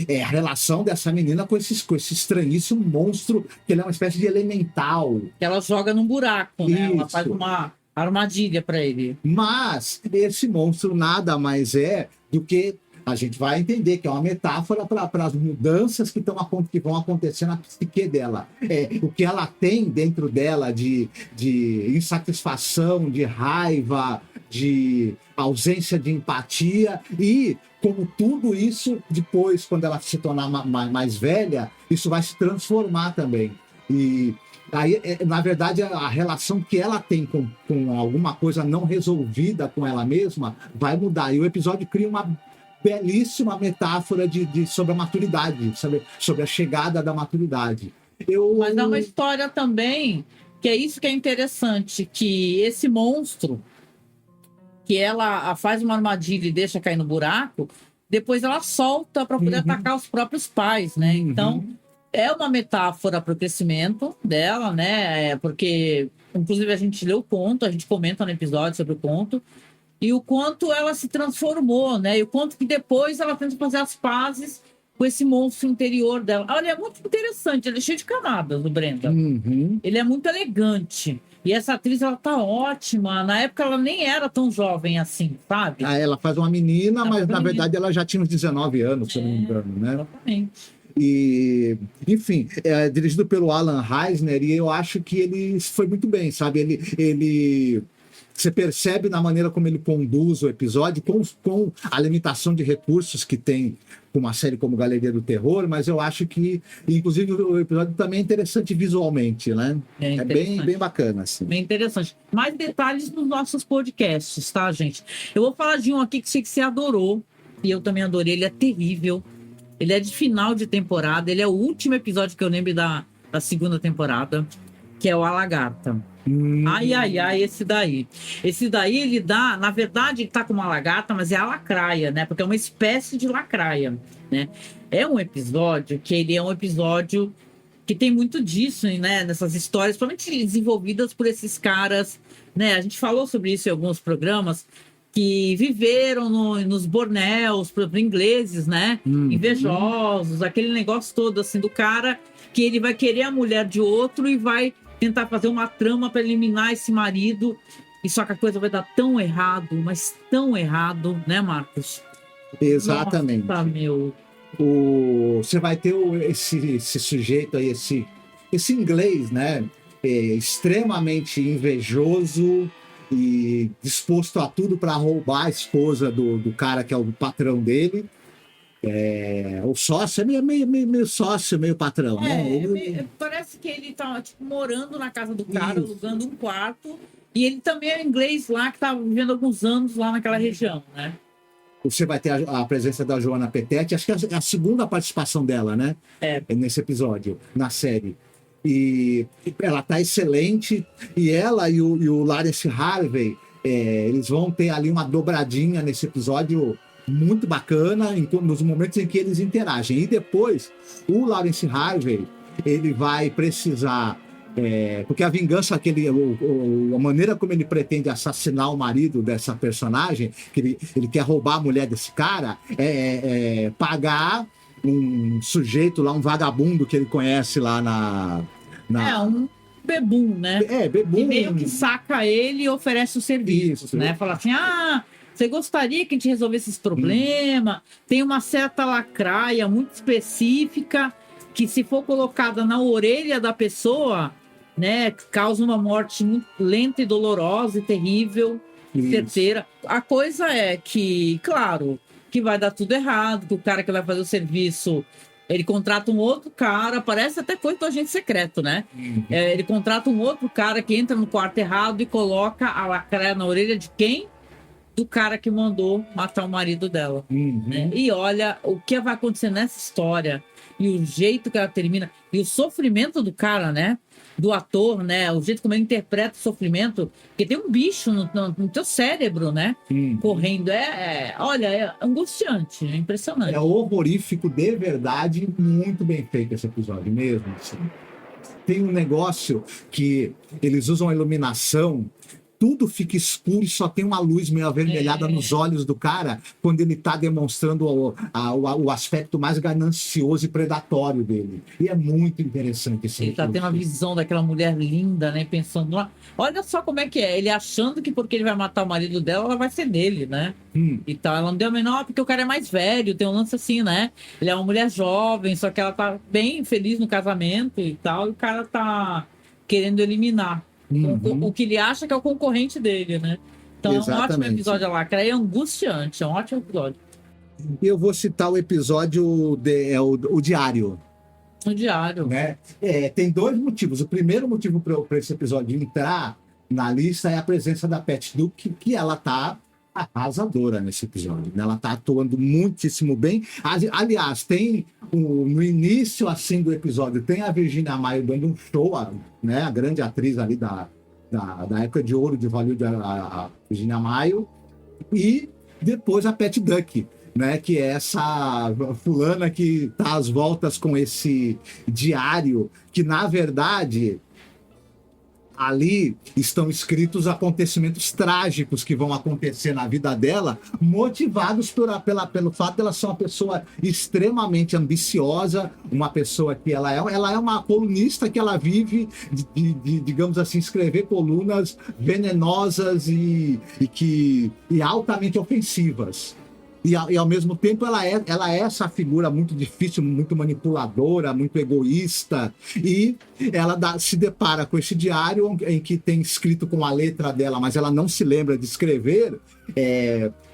é a relação dessa menina com esse estranhíssimo monstro, que ele é uma espécie de elemental. Que ela joga num buraco, né? Ela Isso. faz uma armadilha para ele. Mas esse monstro nada mais é do que... A gente vai entender que é uma metáfora para as mudanças que vão acontecer na psique dela. O que ela tem dentro dela de insatisfação, de raiva, de ausência de empatia, e como tudo isso, depois, quando ela se tornar mais velha, isso vai se transformar também. E aí, na verdade, a relação que ela tem com alguma coisa não resolvida com ela mesma vai mudar. E o episódio cria uma belíssima metáfora sobre a maturidade, sobre a chegada da maturidade. Mas dá uma história também, que é isso que é interessante, que esse monstro, que ela faz uma armadilha e deixa cair no buraco, depois ela solta para poder atacar os próprios pais, né? Então, é uma metáfora para o crescimento dela, né? Porque, inclusive, a gente lê o conto, a gente comenta no episódio sobre o conto, e o quanto ela se transformou, né? E o quanto que depois ela tenta fazer as pazes com esse monstro interior dela. Olha, é muito interessante, ele é cheio de camadas, o Brenda. Ele é muito elegante. E essa atriz, ela tá ótima. Na época, ela nem era tão jovem assim, sabe? Ela faz uma menina, mas na verdade ela já tinha uns 19 anos, se eu não me engano, né? Exatamente. E, enfim, dirigido pelo Alan Reisner, e eu acho que ele foi muito bem, sabe? Ele você percebe na maneira como ele conduz o episódio, com a limitação de recursos que tem com uma série como Galeria do Terror, mas eu acho que, inclusive, o episódio também é interessante visualmente, né? É bem bacana, assim. Bem interessante. Mais detalhes nos nossos podcasts, tá, gente? Eu vou falar de um aqui que sei que você adorou, e eu também adorei, ele é terrível. Ele é de final de temporada, ele é o último episódio que eu lembro da segunda temporada, que é o A Lagarta. Ai, esse daí. Esse daí, ele dá... Na verdade, ele tá com uma lagarta, mas é a lacraia, né? Porque é uma espécie de lacraia, né? É um episódio que ele é um episódio que tem muito disso, né? Nessas histórias, principalmente desenvolvidas por esses caras, né? A gente falou sobre isso em alguns programas, que viveram nos bornéus, por exemplo, ingleses, né? Invejosos, aquele negócio todo, assim, do cara que ele vai querer a mulher de outro e vai tentar fazer uma trama para eliminar esse marido, e só que a coisa vai dar tão errado, mas tão errado, né, Marcos? Exatamente. Nossa, meu. Você vai ter esse sujeito aí, esse inglês, né? Extremamente invejoso e disposto a tudo para roubar a esposa do cara que é o patrão dele. O sócio é meio sócio, meio patrão, né? Parece que ele tá morando na casa do cara, alugando um quarto, e ele também é inglês lá, que tá vivendo alguns anos lá naquela região, né? Você vai ter a presença da Joana Petetti, acho que é a segunda participação dela, né? Nesse episódio, na série. E ela tá excelente, e ela e o Laurence Harvey, eles vão ter ali uma dobradinha nesse episódio muito bacana, nos momentos em que eles interagem. E depois, o Laurence Harvey, ele vai precisar... porque a vingança, a maneira como ele pretende assassinar o marido dessa personagem, que ele quer roubar a mulher desse cara, pagar um sujeito lá, um vagabundo que ele conhece lá um bebum, né? Bebum. E meio que saca ele e oferece os serviços, né? Fala assim, você gostaria que a gente resolvesse esse problema? Tem uma certa lacraia muito específica que, se for colocada na orelha da pessoa, né, causa uma morte muito lenta e dolorosa e terrível, certeira. A coisa é que, claro, que vai dar tudo errado, que o cara que vai fazer o serviço, ele contrata um outro cara, parece até coisa do agente secreto, né? Ele contrata um outro cara que entra no quarto errado e coloca a lacraia na orelha de quem? Do cara que mandou matar o marido dela. Né? E olha o que vai acontecer nessa história e o jeito que ela termina e o sofrimento do cara, né? Do ator, né? O jeito como ele interpreta o sofrimento, porque tem um bicho no teu cérebro, né? Correndo. Olha, é angustiante, é impressionante. É horrorífico de verdade, muito bem feito esse episódio mesmo. Assim. Tem um negócio que eles usam a iluminação, tudo fica escuro e só tem uma luz meio avermelhada nos olhos do cara quando ele está demonstrando o aspecto mais ganancioso e predatório dele. E é muito interessante esse Ele tá tendo a visão daquela mulher linda, né? Pensando, olha só como é que é. Ele achando que porque ele vai matar o marido dela, ela vai ser dele, né? E tal. Ela não deu a menor, porque o cara é mais velho, tem um lance assim, né? Ele é uma mulher jovem, só que ela tá bem feliz no casamento e tal, e o cara tá querendo eliminar. O que ele acha que é o concorrente dele, né? Então é um ótimo episódio, a lacraia é angustiante, é um ótimo episódio. Eu vou citar o episódio, o Diário. O Diário. Né? Tem dois motivos. O primeiro motivo para esse episódio entrar na lista é a presença da Pat Duke, que ela tá arrasadora nesse episódio. Né? Ela tá atuando muitíssimo bem. Aliás, tem no início assim do episódio, tem a Virginia Maio dando um show, né? A grande atriz ali da época de ouro de Hollywood, a Virginia Maio, e depois a Pat Duke, né, que é essa fulana que tá às voltas com esse diário, que na verdade ali estão escritos acontecimentos trágicos que vão acontecer na vida dela, motivados pelo fato dela ser uma pessoa extremamente ambiciosa, uma pessoa que ela é uma colunista que ela vive de digamos assim, escrever colunas venenosas e altamente ofensivas. E ao mesmo tempo ela é essa figura muito difícil, muito manipuladora, muito egoísta, e ela se depara com esse diário em que tem escrito com a letra dela, mas ela não se lembra de escrever,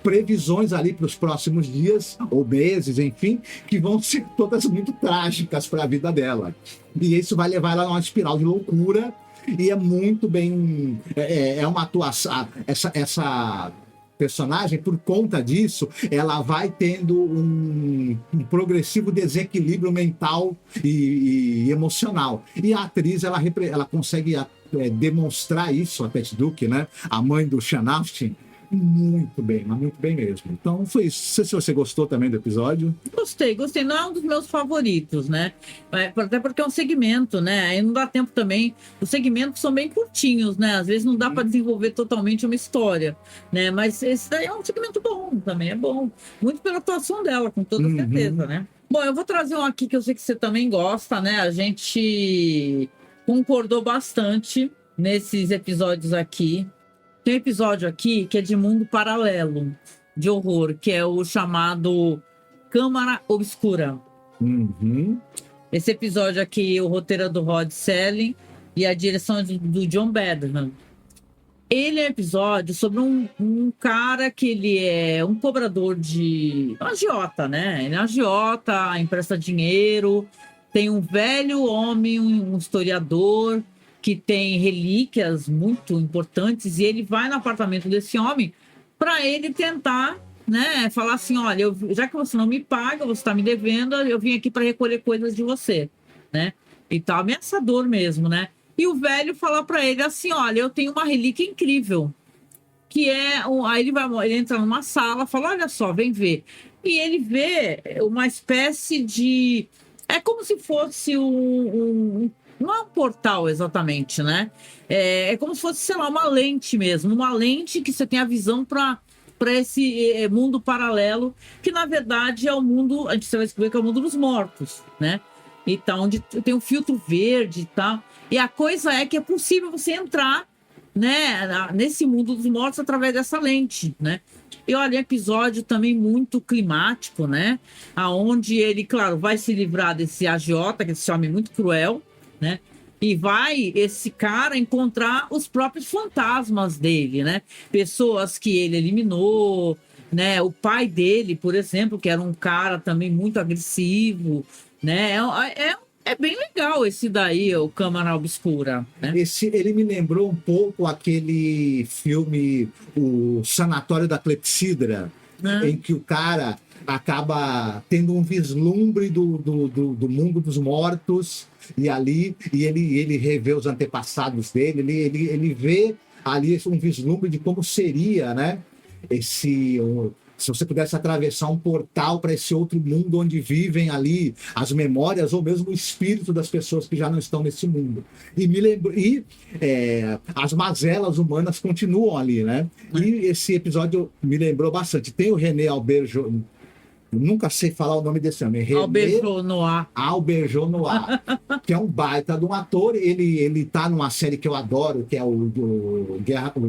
previsões ali para os próximos dias ou meses, enfim, que vão ser todas muito trágicas para a vida dela. E isso vai levar ela a uma espiral de loucura, e é muito bem... É uma atuação... Essa personagem, por conta disso, ela vai tendo um progressivo desequilíbrio mental e emocional. E a atriz, ela consegue demonstrar isso, a Pat Duke, né? A mãe do Sean Astin, muito bem, mas muito bem mesmo. Então foi isso. Não sei se você gostou também do episódio. Gostei. Não é um dos meus favoritos, né? Até porque é um segmento, né? Aí não dá tempo também. Os segmentos são bem curtinhos, né? Às vezes não dá para desenvolver totalmente uma história, né? Mas esse daí é um segmento bom, também é bom. Muito pela atuação dela, com toda certeza, né? Bom, eu vou trazer um aqui que eu sei que você também gosta, né? A gente concordou bastante nesses episódios aqui. Tem um episódio aqui que é de mundo paralelo, de horror, que é o chamado Câmara Obscura. Esse episódio aqui, o roteiro é do Rod Serling e a direção é do John Badham. Ele é um episódio sobre um cara que ele é um cobrador de... um agiota, né? Ele é um agiota, empresta dinheiro. Tem um velho homem, um historiador, que tem relíquias muito importantes, e ele vai no apartamento desse homem para ele tentar, né, falar assim, olha, já que você não me paga, você está me devendo, eu vim aqui para recolher coisas de você, né? E tá ameaçador mesmo, né? E o velho fala para ele assim, olha, eu tenho uma relíquia incrível, que é... Aí ele entra numa sala, fala, olha só, vem ver. E ele vê uma espécie de... É como se fosse não é um portal exatamente, né? É como se fosse, sei lá, uma lente mesmo. Uma lente que você tem a visão para esse mundo paralelo, que na verdade é o mundo, a gente vai descobrir que é o mundo dos mortos, né? E tá, onde tem um filtro verde e tal. E a coisa é que é possível você entrar, né, nesse mundo dos mortos através dessa lente, né? E olha, episódio também muito climático, né? Aonde ele, claro, vai se livrar desse agiota, que é esse homem muito cruel, né? E vai esse cara encontrar os próprios fantasmas dele, né? Pessoas que ele eliminou, né? O pai dele, por exemplo, que era um cara também muito agressivo, né? É bem legal esse daí, o Câmara Obscura, né? Ele me lembrou um pouco aquele filme, o Sanatório da Clepsidra, em que o cara acaba tendo um vislumbre do mundo dos mortos, e ali ele revê os antepassados dele, ele vê ali um vislumbre de como seria, né? Se você pudesse atravessar um portal para esse outro mundo onde vivem ali as memórias ou mesmo o espírito das pessoas que já não estão nesse mundo. E me lembro, as mazelas humanas continuam ali, né? E esse episódio me lembrou bastante. Tem o René Auberjonois, nunca sei falar o nome desse homem. Auberjonois, que é um baita de um ator. Ele tá numa série que eu adoro, que é o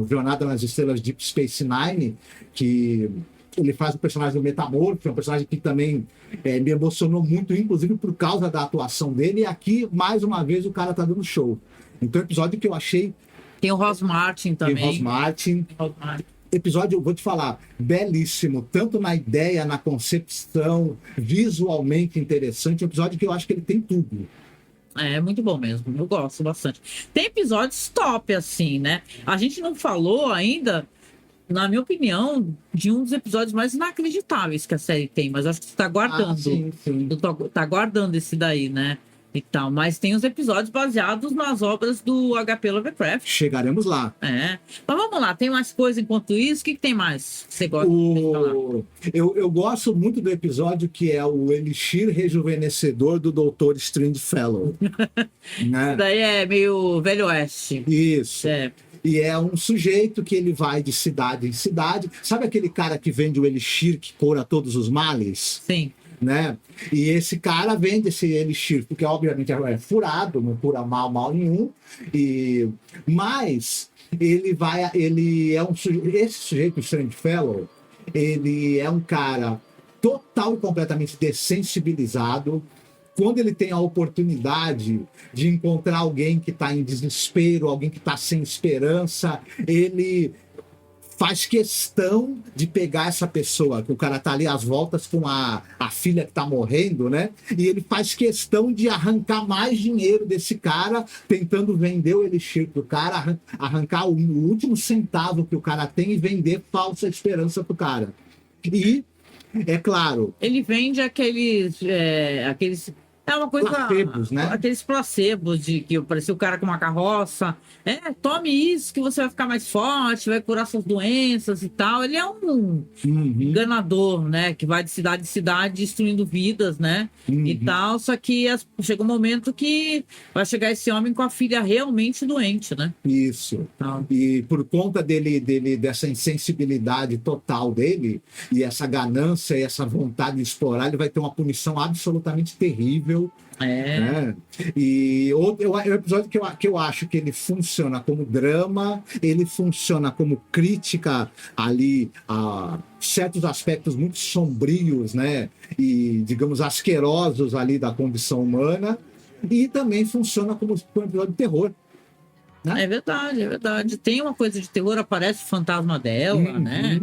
Jornada nas Estrelas, Deep Space Nine, que ele faz o personagem do Metamorfo, que é um personagem que também me emocionou muito, inclusive por causa da atuação dele. E aqui, mais uma vez, o cara tá dando show. Então, episódio que eu achei... Tem o Ross Martin também. Tem o Ross Martin. Episódio, eu vou te falar, belíssimo, tanto na ideia, na concepção, visualmente interessante. Um episódio que eu acho que ele tem tudo. É muito bom mesmo, eu gosto bastante. Tem episódios top, assim, né? A gente não falou ainda, na minha opinião, de um dos episódios mais inacreditáveis que a série tem, mas acho que você tá guardando. Sim. Tá guardando esse daí, né? E tal. Mas tem os episódios baseados nas obras do HP Lovecraft. Chegaremos lá. Mas vamos lá, tem mais coisa enquanto isso? O que tem mais que você gosta de falar? Eu gosto muito do episódio que é o Elixir Rejuvenescedor do Dr. Stringfellow. Né? Isso daí é meio Velho Oeste. Isso. E é um sujeito que ele vai de cidade em cidade. Sabe aquele cara que vende o elixir que cura todos os males? Sim. Né? E esse cara vende esse elixir, porque obviamente é furado, não cura mal nenhum. Mas esse sujeito, o Stringfellow, ele é um cara total e completamente dessensibilizado. Quando ele tem a oportunidade de encontrar alguém que está em desespero, alguém que está sem esperança, ele faz questão de pegar essa pessoa, que o cara tá ali às voltas com a filha que tá morrendo, né? E ele faz questão de arrancar mais dinheiro desse cara, tentando vender o elixir pro cara, arrancar o último centavo que o cara tem e vender falsa esperança pro cara. E, é claro... Ele vende aqueles é uma coisa... placebos, né? Aqueles placebos de que parecia o cara com uma carroça. Tome isso que você vai ficar mais forte, vai curar suas doenças e tal. Ele é um enganador, né? Que vai de cidade em cidade destruindo vidas, né? E tal. Só que chega um momento que vai chegar esse homem com a filha realmente doente, né? Isso. E por conta dessa insensibilidade total dele, e essa ganância e essa vontade de explorar, ele vai ter uma punição absolutamente terrível. Né? E é um episódio que eu acho que ele funciona como drama, ele funciona como crítica ali a certos aspectos muito sombrios, né? E, digamos, asquerosos ali da condição humana, e também funciona como um episódio de terror. Né? É verdade. Tem uma coisa de terror, aparece o fantasma dela, né?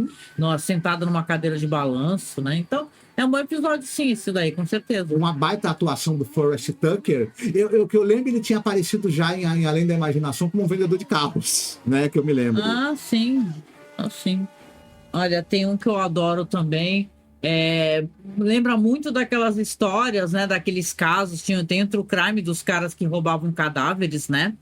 Sentada numa cadeira de balanço, né? Então, é um bom episódio, sim, isso daí, com certeza. Uma baita atuação do Forrest Tucker. Que eu lembro, ele tinha aparecido já em Além da Imaginação como um vendedor de carros, né? Que eu me lembro. Sim. Olha, tem um que eu adoro também. Lembra muito daquelas histórias, né? Daqueles casos. Tem o true crime dos caras que roubavam cadáveres, né?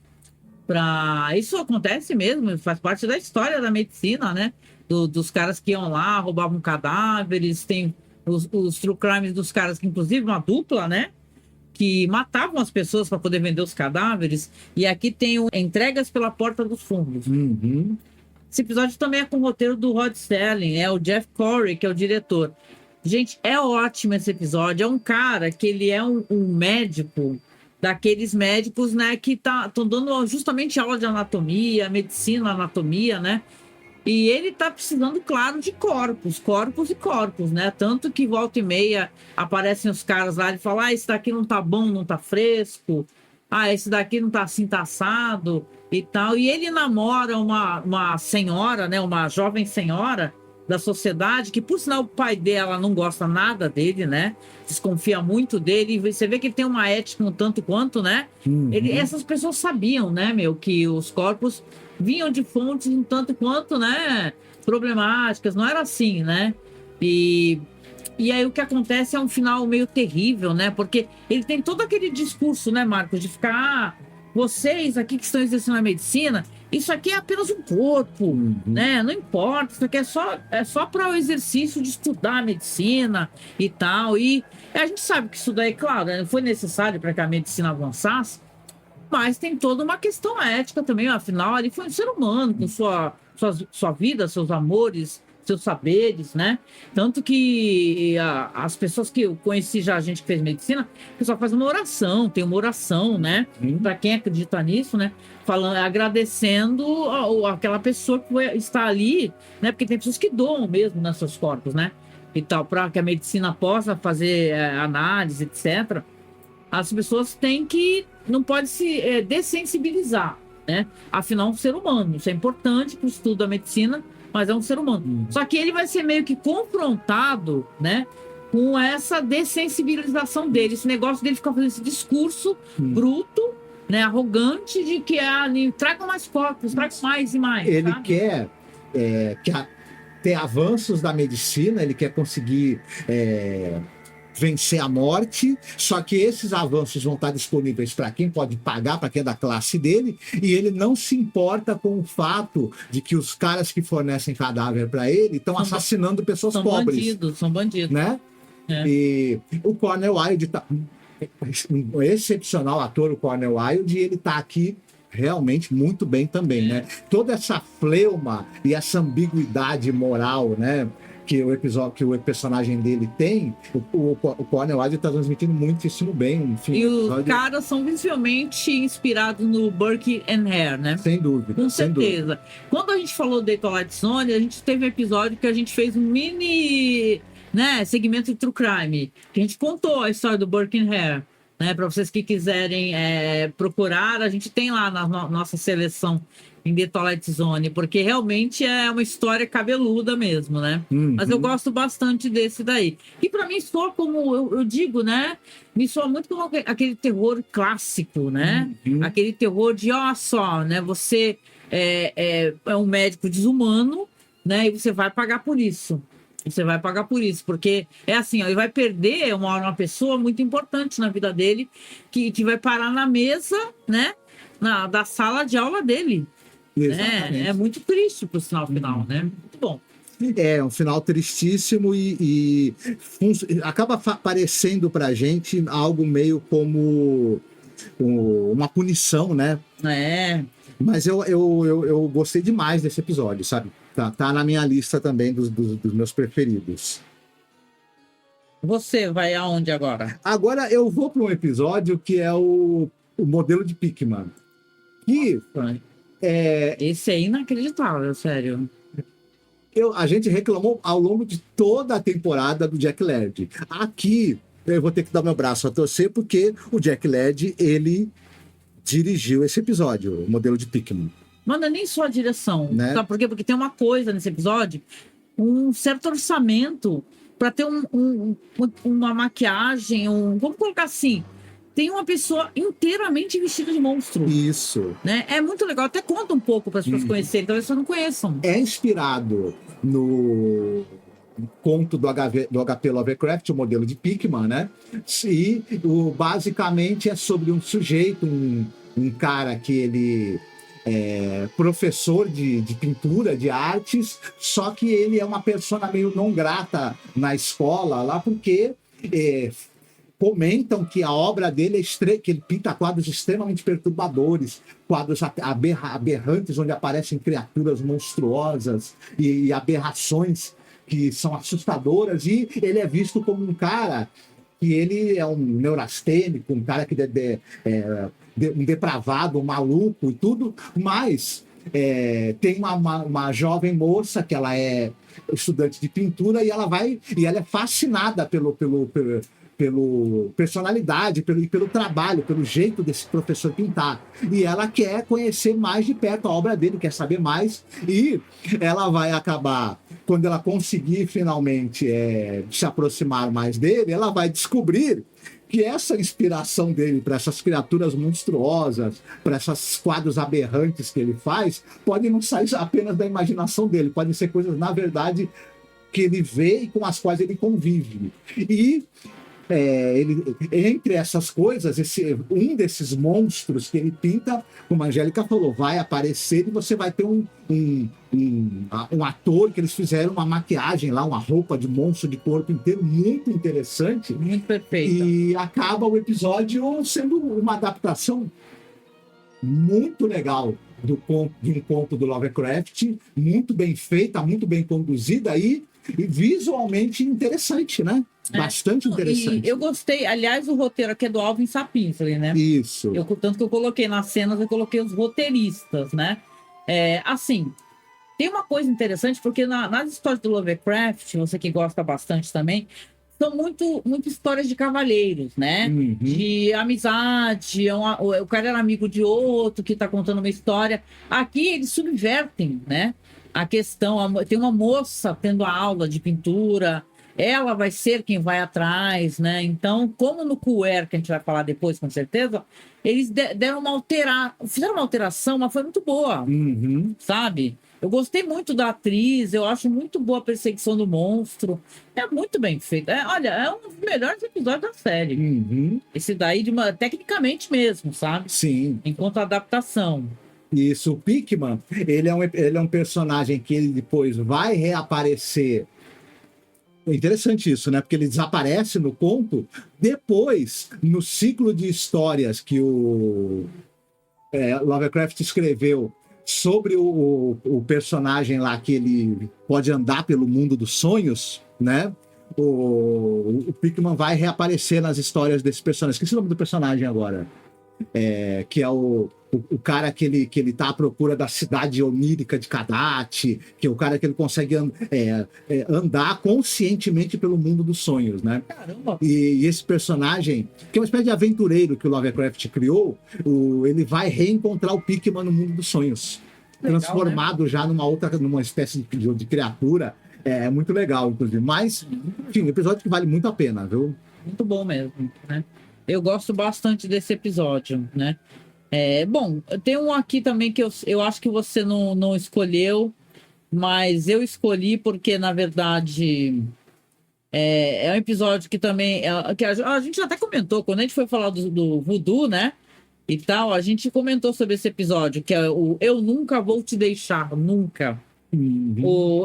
Isso acontece mesmo, faz parte da história da medicina, né? Dos caras que iam lá, roubavam cadáveres. Tem os true crimes dos caras que, inclusive, uma dupla, né? Que matavam as pessoas para poder vender os cadáveres. E aqui tem Entregas pela Porta dos Fundos. Esse episódio também é com o roteiro do Rod Serling, o Jeff Corey, que é o diretor. Gente, é ótimo esse episódio. É um cara que ele é um médico, daqueles médicos, né, que estão dando justamente aula de anatomia, medicina, anatomia, né? E ele tá precisando, claro, de corpos, né? Tanto que volta e meia aparecem os caras lá e falam: esse daqui não tá bom, não tá fresco. Esse daqui não tá assim, tá assado e tal. E ele namora uma senhora, né? Uma jovem senhora, da sociedade, que por sinal o pai dela não gosta nada dele, né? Desconfia muito dele, e você vê que ele tem uma ética um tanto quanto, né? Essas pessoas sabiam, né, que os corpos vinham de fontes um tanto quanto, né, problemáticas, não era assim, né? E aí o que acontece é um final meio terrível, né? Porque ele tem todo aquele discurso, né, Marcos, de ficar, vocês aqui que estão exercendo a medicina, isso aqui é apenas um corpo, né? Não importa, isso aqui é só para o exercício de estudar a medicina e tal. E a gente sabe que isso daí, claro, né, foi necessário para que a medicina avançasse, mas tem toda uma questão ética também, afinal, ele foi um ser humano com sua vida, seus amores, seus saberes, né? Tanto que as pessoas que eu conheci já, a gente que fez medicina, o pessoal faz uma oração, tem uma oração, né? Para quem acredita nisso, né? Falando, agradecendo aquela pessoa que está ali, né? Porque tem pessoas que doam mesmo nos seus corpos, né? E tal, para que a medicina possa fazer análise, etc. As pessoas têm que, não pode se dessensibilizar, né? Afinal, um ser humano, isso é importante para o estudo da medicina, mas é um ser humano. Só que ele vai ser meio que confrontado, né, com essa dessensibilização dele, esse negócio dele ficar fazendo esse discurso bruto, né, arrogante, de que tragam mais corpos, tragam mais e mais. Ele sabe? quer ter avanços da medicina, ele quer conseguir vencer a morte, só que esses avanços vão estar disponíveis para quem pode pagar, para quem é da classe dele, e ele não se importa com o fato de que os caras que fornecem cadáver para ele estão assassinando pessoas pobres. São bandidos. Né? E o Cornel Wilde tá um excepcional ator, o Cornel Wilde, e ele tá aqui realmente muito bem também, né? Toda essa fleuma e essa ambiguidade moral, né, que o personagem dele tem, o Cornel Wilde está transmitindo muitíssimo bem. Enfim, e os caras são visivelmente inspirados no Burke and Hare, né? Sem dúvida. Com sem certeza. Dúvida. Quando a gente falou de Twilight Zone, a gente teve um episódio que a gente fez um mini, né, segmento de True Crime, que a gente contou a história do Burke and Hare, né? Para vocês que quiserem procurar, a gente tem lá na nossa seleção em The Twilight Zone, porque realmente é uma história cabeluda mesmo, né? Mas eu gosto bastante desse daí. E para mim soa como, eu digo, né? Me soa muito como aquele terror clássico, né? Aquele terror de, ó só, né? Você é um médico desumano, né? E você vai pagar por isso. Você vai pagar por isso, porque é assim, ó, ele vai perder uma pessoa muito importante na vida dele, que vai parar na mesa, né? Da sala de aula dele. É muito triste pro sinal final, né? Muito bom. É um final tristíssimo e acaba parecendo pra gente algo meio como uma punição, né? Mas eu gostei demais desse episódio, sabe? Tá na minha lista também dos meus preferidos. Você vai aonde agora? Agora eu vou para um episódio que é o modelo de Pickman. Que esse é inacreditável, sério. A gente reclamou ao longo de toda a temporada do Jack Laird. Aqui eu vou ter que dar meu braço a torcer, porque o Jack Laird, ele dirigiu esse episódio, o modelo de Pickman. Mas não é nem só a direção, né? Sabe por quê? Porque tem uma coisa nesse episódio, um certo orçamento para ter uma maquiagem, vamos colocar assim, tem uma pessoa inteiramente vestida de monstro. Isso. Né? É muito legal. Até conta um pouco para as pessoas conhecerem, talvez vocês não conheçam. É inspirado no conto do HP Lovecraft, o modelo de Pickman, né? E basicamente é sobre um sujeito, um cara que ele é professor de pintura, de artes, só que ele é uma persona meio não grata na escola lá, porque comentam que a obra dele que ele pinta quadros extremamente perturbadores, quadros aberrantes, onde aparecem criaturas monstruosas e aberrações que são assustadoras, e ele é visto como um cara que ele é um neurastênico, um cara que um depravado, um maluco e tudo, mas tem uma jovem moça que ela é estudante de pintura e ela é fascinada pelo personalidade, pelo trabalho, pelo jeito desse professor pintar. E ela quer conhecer mais de perto a obra dele, quer saber mais, e ela vai acabar, quando ela conseguir finalmente se aproximar mais dele, ela vai descobrir que essa inspiração dele para essas criaturas monstruosas, para esses quadros aberrantes que ele faz, pode não sair apenas da imaginação dele, podem ser coisas, na verdade, que ele vê e com as quais ele convive. E entre essas coisas, um desses monstros que ele pinta, como a Angélica falou, vai aparecer e você vai ter um ator que eles fizeram uma maquiagem lá, uma roupa de monstro de corpo inteiro, muito interessante. Muito perfeita. E acaba o episódio sendo uma adaptação muito legal de um conto do Lovecraft, muito bem feita, muito bem conduzida e visualmente interessante, né? Bastante interessante. E eu gostei, aliás, o roteiro aqui é do Alvin Sapinsley, né? Isso. Tanto que eu coloquei nas cenas, eu coloquei os roteiristas, né? Assim, tem uma coisa interessante, porque nas histórias do Lovecraft, você que gosta bastante também, são muito histórias de cavalheiros, né? Uhum. De amizade, o cara era amigo de outro que tá contando uma história. Aqui eles subvertem, né? A questão, tem uma moça tendo a aula de pintura, ela vai ser quem vai atrás, né? Então, como no Queer, que a gente vai falar depois, com certeza, eles fizeram uma alteração, mas foi muito boa, sabe? Eu gostei muito da atriz, eu acho muito boa a perseguição do monstro, é muito bem feito. Olha, é um dos melhores episódios da série. Esse daí, tecnicamente mesmo, sabe? Sim. Enquanto adaptação. Isso, o Pickman, ele é um personagem que ele depois vai reaparecer. É interessante isso, né? Porque ele desaparece no conto, depois, no ciclo de histórias que o Lovecraft escreveu sobre o personagem lá, que ele pode andar pelo mundo dos sonhos, né? O Pickman vai reaparecer nas histórias desse personagem. Esqueci o nome do personagem agora. Que é o cara que ele tá à procura da cidade onírica de Kadat, que é o cara que ele consegue andar conscientemente pelo mundo dos sonhos, né? Caramba! E esse personagem, que é uma espécie de aventureiro que o Lovecraft criou, ele vai reencontrar o Pickman no mundo dos sonhos. Legal, transformado, né? Já numa espécie de criatura. É muito legal, inclusive. Mas, enfim, um episódio que vale muito a pena, viu? Muito bom mesmo, né? Eu gosto bastante desse episódio, né? Bom, tem um aqui também que eu acho que você não escolheu, mas eu escolhi porque, na verdade, é um episódio que também... que a gente até comentou, quando a gente foi falar do voodoo, né? E tal, a gente comentou sobre esse episódio, que é o Eu Nunca Vou Te Deixar, Nunca.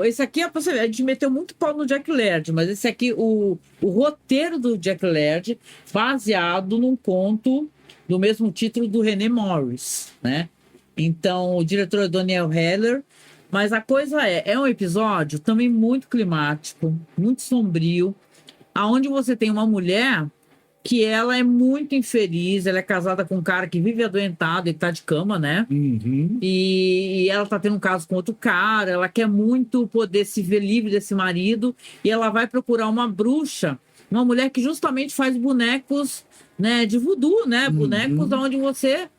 Esse aqui, a gente meteu muito pau no Jack Laird, mas esse aqui, o roteiro do Jack Laird, baseado num conto do mesmo título do René Morris, né? Então, o diretor é Daniel Heller, mas a coisa é um episódio também muito climático, muito sombrio, aonde você tem uma mulher que ela é muito infeliz, ela é casada com um cara que vive adoentado e tá de cama, né? E ela tá tendo um caso com outro cara, ela quer muito poder se ver livre desse marido, e ela vai procurar uma bruxa, uma mulher que justamente faz bonecos, né, de voodoo, né? Bonecos onde você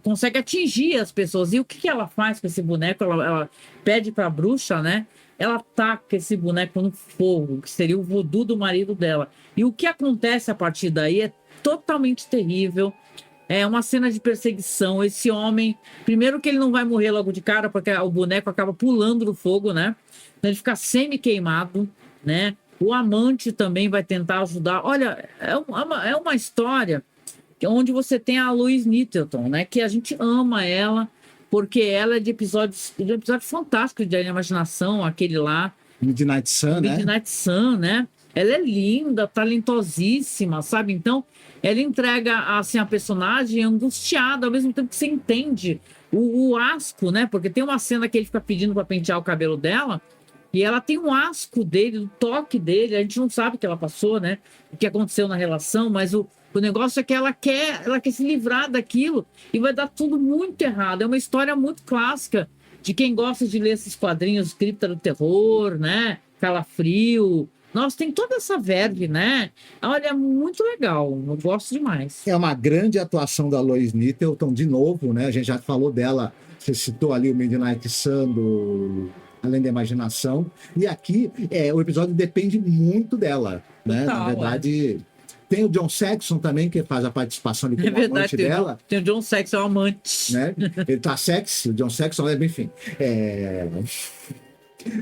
consegue atingir as pessoas. E o que ela faz com esse boneco? Ela pede pra bruxa, né? Ela taca esse boneco no fogo, que seria o voodoo do marido dela. E o que acontece a partir daí é totalmente terrível. É uma cena de perseguição. Esse homem, primeiro que ele não vai morrer logo de cara, porque o boneco acaba pulando do fogo, né? Então ele fica semi-queimado, né? O amante também vai tentar ajudar. Olha, é uma história onde você tem a Louise Nettleton, né? Que a gente ama ela, porque ela é de episódio fantástico de imaginação, aquele lá. Midnight Sun, né? Midnight Sun, né? Ela é linda, talentosíssima, sabe? Então, ela entrega, assim, a personagem angustiada, ao mesmo tempo que você entende o asco, né? Porque tem uma cena que ele fica pedindo para pentear o cabelo dela, e ela tem um asco dele, o toque dele, a gente não sabe o que ela passou, né? O que aconteceu na relação, mas o negócio é que ela quer se livrar daquilo e vai dar tudo muito errado. É uma história muito clássica de quem gosta de ler esses quadrinhos, Cripta do Terror, né? Calafrio, Nossa, tem toda essa verve, né? Olha, é muito legal. Eu gosto demais. É uma grande atuação da Lois Middleton, de novo, né? A gente já falou dela, você citou ali o Midnight Sun do Além da Imaginação. E aqui, o episódio depende muito dela, né? Total, Na verdade, tem o John Saxon também, que faz a participação ali como É verdade, amante dela. tem o John Saxon, é um amante. Né? Ele tá sexy, o John Saxon, enfim.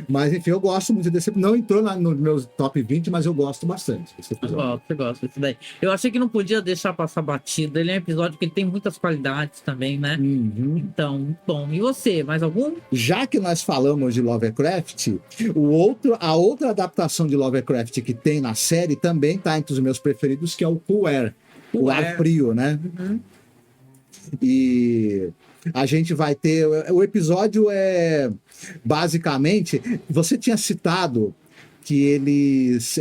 Mas, enfim, eu gosto muito desse. Não entrou no meu top 20, mas eu gosto bastante desse episódio. Eu gosto desse daí. Eu achei que não podia deixar passar batido. Ele é um episódio que tem muitas qualidades também, né? Uhum. Então, muito bom. E você, mais algum? Já que nós falamos de Lovecraft, a outra adaptação de Lovecraft que tem na série também está entre os meus preferidos, que é o Cool Air, o ar frio, né? Uhum. E a gente vai ter. O episódio basicamente. Você tinha citado que eles,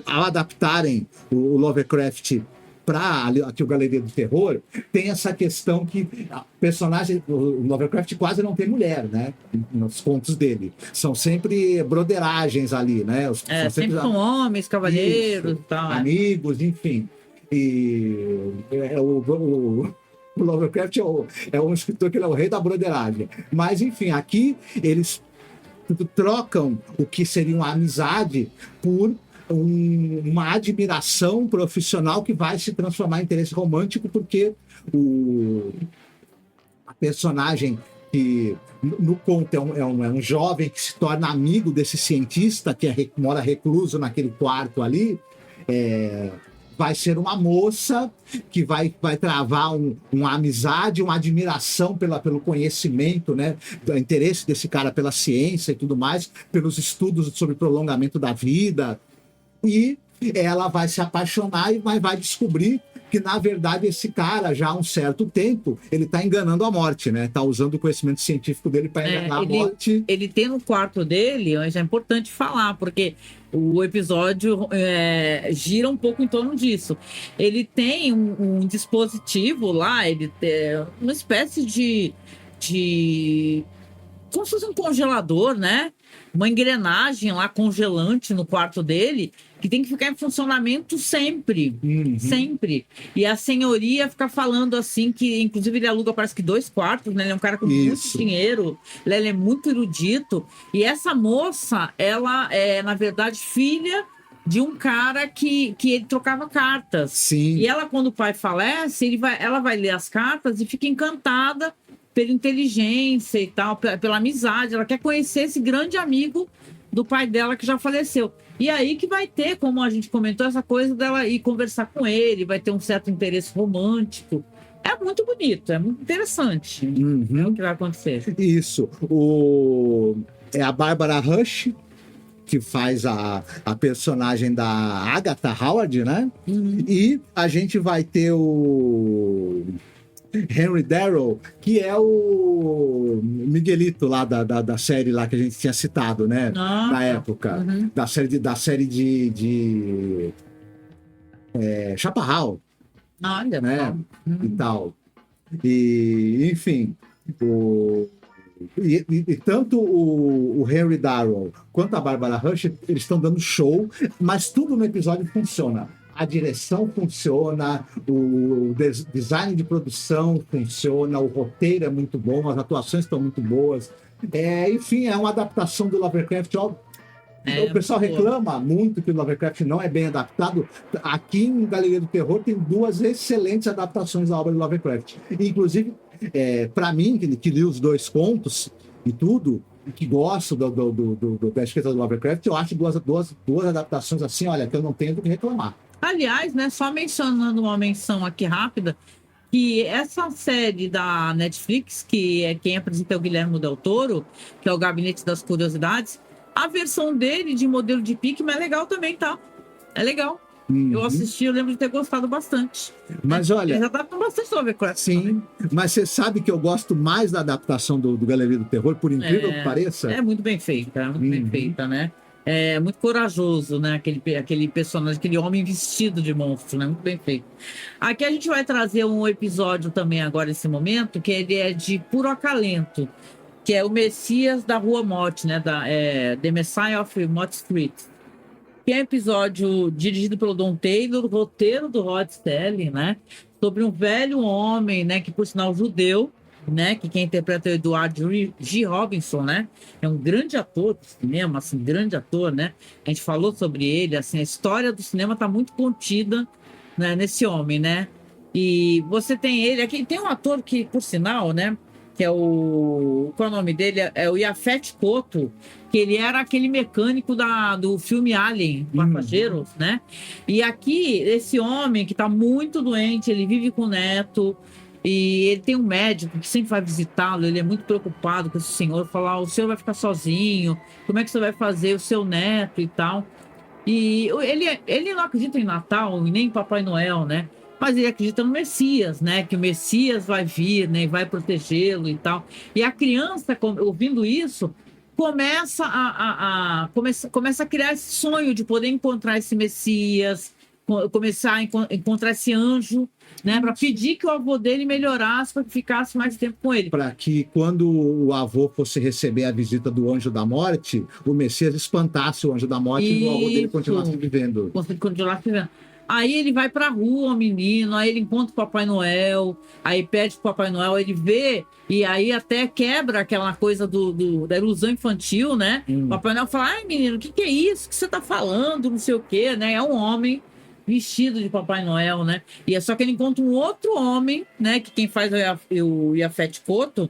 ao adaptarem o Lovecraft para aqui o Galeria do Terror, tem essa questão que a personagem, o Lovecraft quase não tem mulher, né? Nos contos dele. São sempre brotheragens ali, né? Sempre são homens, cavalheiros e tal. Amigos, enfim. E o Lovecraft é um escritor que ele é o rei da broderagem. Mas, enfim, aqui eles trocam o que seria uma amizade por uma admiração profissional que vai se transformar em interesse romântico, porque a personagem que no conto é um jovem que se torna amigo desse cientista que mora recluso naquele quarto ali, vai ser uma moça que vai travar uma amizade, uma admiração pelo conhecimento, né? Do interesse desse cara pela ciência e tudo mais, pelos estudos sobre prolongamento da vida. E ela vai se apaixonar e vai descobrir que, na verdade, esse cara, já há um certo tempo, ele está enganando a morte, né? Está usando o conhecimento científico dele para enganar a morte. Ele tem no quarto dele, mas é importante falar, porque o episódio gira um pouco em torno disso. Ele tem um dispositivo lá, ele tem uma espécie de como se fosse um congelador, né? Uma engrenagem lá congelante no quarto dele, que tem que ficar em funcionamento sempre. Uhum. Sempre. E a senhoria fica falando assim, que inclusive ele aluga parece que 2 quartos, né? Ele é um cara com muito dinheiro, ele é muito erudito. E essa moça, ela é, na verdade, filha de um cara que ele trocava cartas. Sim. E ela, quando o pai falece, ela vai ler as cartas e fica encantada pela inteligência e tal, pela amizade. Ela quer conhecer esse grande amigo do pai dela que já faleceu. E aí que vai ter, como a gente comentou, essa coisa dela ir conversar com ele, vai ter um certo interesse romântico. É muito bonito, é muito interessante. Uhum. É o que vai acontecer. Isso. É a Barbara Rush, que faz a personagem da Agatha Howard, né? Uhum. E a gente vai ter o Henry Darrow, que é o Miguelito lá da série lá que a gente tinha citado, né? Na época. Uhum. Da série de Chaparral. Olha, né? E tal. E, enfim, e tanto o Henry Darrow quanto a Barbara Rush, eles estão dando show, mas tudo no episódio funciona. A direção funciona, o design de produção funciona, o roteiro é muito bom, as atuações estão muito boas. Enfim, é uma adaptação do Lovecraft. O pessoal reclama muito que o Lovecraft não é bem adaptado. Aqui em Galeria do Terror tem 2 excelentes adaptações da obra do Lovecraft. Inclusive, para mim, que li os 2 contos e tudo, e que gosto da escrita do Lovecraft, eu acho duas adaptações assim, olha, que eu não tenho do que reclamar. Aliás, né, só mencionando uma menção aqui rápida, que essa série da Netflix, que é quem apresenta é o Guilherme Del Toro, que é o Gabinete das Curiosidades, a versão dele de modelo de Pickman é legal também, tá? É legal. Eu assisti, eu lembro de ter gostado bastante. Mas olha... Eles adaptam bastante Lovecraft. Sim, também. Mas você sabe que eu gosto mais da adaptação do Galeria do Terror, por incrível que pareça? É muito bem feita, muito bem feita, né? É muito corajoso, né? Aquele personagem, aquele homem vestido de monstro, né? Muito bem feito. Aqui a gente vai trazer um episódio também agora, nesse momento, que ele é de puro acalento. que é o Messias da Rua Mott, né? The Messiah of Mott Street. Que é um episódio dirigido pelo Don Taylor, roteiro do Rod Serling, né? Sobre um velho homem, né? Que por sinal judeu, né? Que quem interpreta é o Edward G. Robinson, né? É um grande ator do cinema, assim, grande ator, né? A gente falou sobre ele, assim, a história do cinema está muito contida, né, nesse homem, né? E você tem ele aqui, tem um ator que, por sinal, né? Que é o... Qual é o nome dele? É o Yaphet Kotto, que ele era aquele mecânico do filme Alien, Passageiros, né? E aqui, esse homem que está muito doente, ele vive com o neto, e ele tem um médico que sempre vai visitá-lo, ele é muito preocupado com esse senhor, falar, o senhor vai ficar sozinho, como é que você vai fazer o seu neto e tal. E ele não acredita em Natal e nem em Papai Noel, né? Mas ele acredita no Messias, né? Que o Messias vai vir, né? E vai protegê-lo e tal. E a criança, ouvindo isso, começa a criar esse sonho de poder encontrar esse Messias, começar a encontrar esse anjo, né? Para pedir que o avô dele melhorasse, para que ficasse mais tempo com ele. Para que quando o avô fosse receber a visita do anjo da morte, o Messias espantasse o anjo da morte e o avô dele continuasse vivendo. Continuasse vivendo. Aí ele vai pra rua, o menino, aí ele encontra o Papai Noel, aí pede pro Papai Noel, ele vê, e aí até quebra aquela coisa da ilusão infantil, né? O Papai Noel fala, ai menino, o que é isso que você tá falando, não sei o quê, né? É um homem vestido de Papai Noel, né? E é só que ele encontra um outro homem, né? Que quem faz o Yaphet Kotto,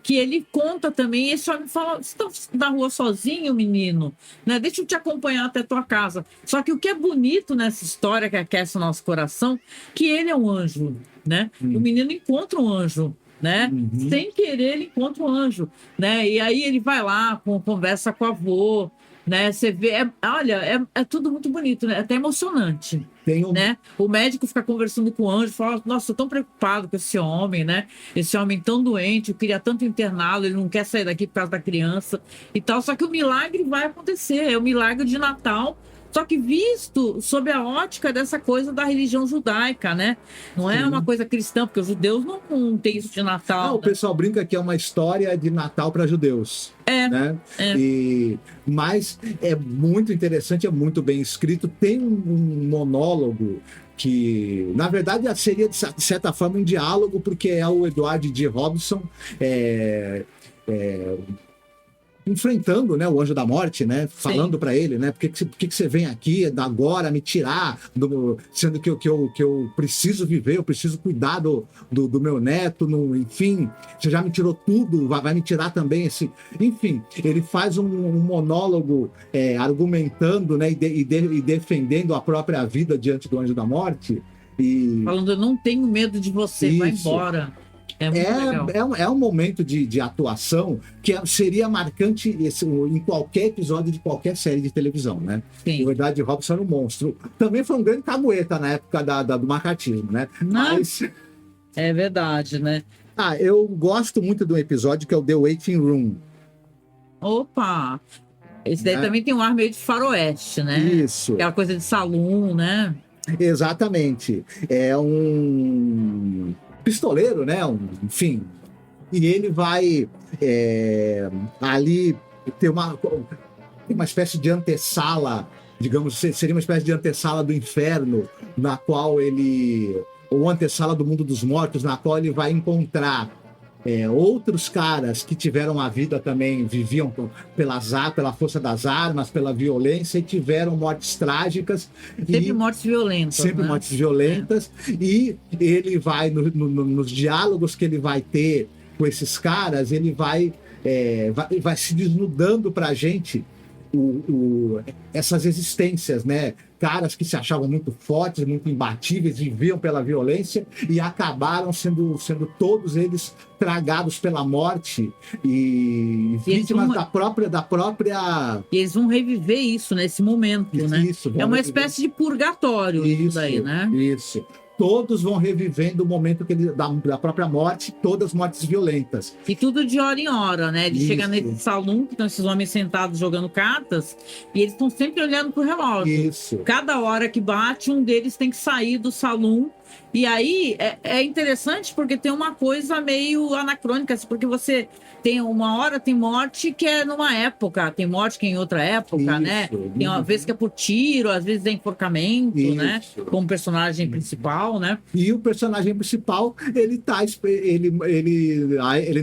que ele conta também, esse homem fala, você tá na rua sozinho, menino, né? Deixa eu te acompanhar até a tua casa. Só que o que é bonito nessa história, que aquece o nosso coração, que ele é um anjo, né? O menino encontra um anjo, né? Sem querer, ele encontra um anjo, né? E aí ele vai lá, conversa com o avô, né? Você vê, olha, é tudo muito bonito, né? Até emocionante. Né? O médico fica conversando com o anjo, fala, nossa, eu tô tão preocupado com esse homem, né? Esse homem tão doente, eu queria tanto interná-lo, ele não quer sair daqui por causa da criança e tal. Só que o milagre vai acontecer, é o milagre de Natal, só que visto sob a ótica dessa coisa da religião judaica, né? Não é uma coisa cristã, porque os judeus não têm isso de Natal. Não, o pessoal brinca que é uma história de Natal para judeus. Né? Mas é muito interessante, é muito bem escrito. Tem um monólogo que, na verdade, seria de certa forma um diálogo, porque é o Edward G. Robinson enfrentando, né, o anjo da morte, né, falando para ele, né, por que você vem aqui agora me tirar, sendo que eu preciso viver, eu preciso cuidar do meu neto, enfim, você já me tirou tudo, vai me tirar também esse... Enfim, ele faz um monólogo argumentando, né, e defendendo a própria vida diante do anjo da morte. Falando, eu não tenho medo de você, vai embora. É um momento de atuação que seria marcante em qualquer episódio de qualquer série de televisão, né? Sim. Na verdade, Robson era um monstro. Também foi um grande cagueta na época do macartismo, né? Mas... É verdade, né? Eu gosto muito de um episódio que é o The Waiting Room. Opa! Esse daí também tem um ar meio de faroeste, né? Isso. Aquela coisa de salão, né? Exatamente. É um pistoleiro, né? Enfim. E ele vai ali ter uma espécie de antessala, digamos, seria uma espécie de antessala do inferno, na qual ou antessala do mundo dos mortos, na qual ele vai encontrar outros caras que tiveram a vida também, viviam pela força das armas, pela violência, e tiveram mortes trágicas. Sempre mortes violentas. Sempre, né? Mortes violentas. E ele vai, nos diálogos que ele vai ter com esses caras, ele vai se desnudando pra gente essas existências, né? Caras que se achavam muito fortes, muito imbatíveis, viviam pela violência e acabaram sendo todos eles tragados pela morte e vítimas da própria... E eles vão reviver isso nesse momento, né? Isso, é uma espécie de purgatório isso daí, né? Isso. Todos vão revivendo o momento da própria morte, todas mortes violentas. E tudo de hora em hora, né? Ele chega nesse salão, que estão esses homens sentados jogando cartas, e eles estão sempre olhando pro relógio. Isso. Cada hora que bate, um deles tem que sair do salão E aí é interessante porque tem uma coisa meio anacrônica, assim, porque você tem uma hora, tem morte que é numa época, tem morte que é em outra época, né? Tem uma vez que é por tiro, às vezes é enforcamento, né? Como personagem principal, né? E o personagem principal, ele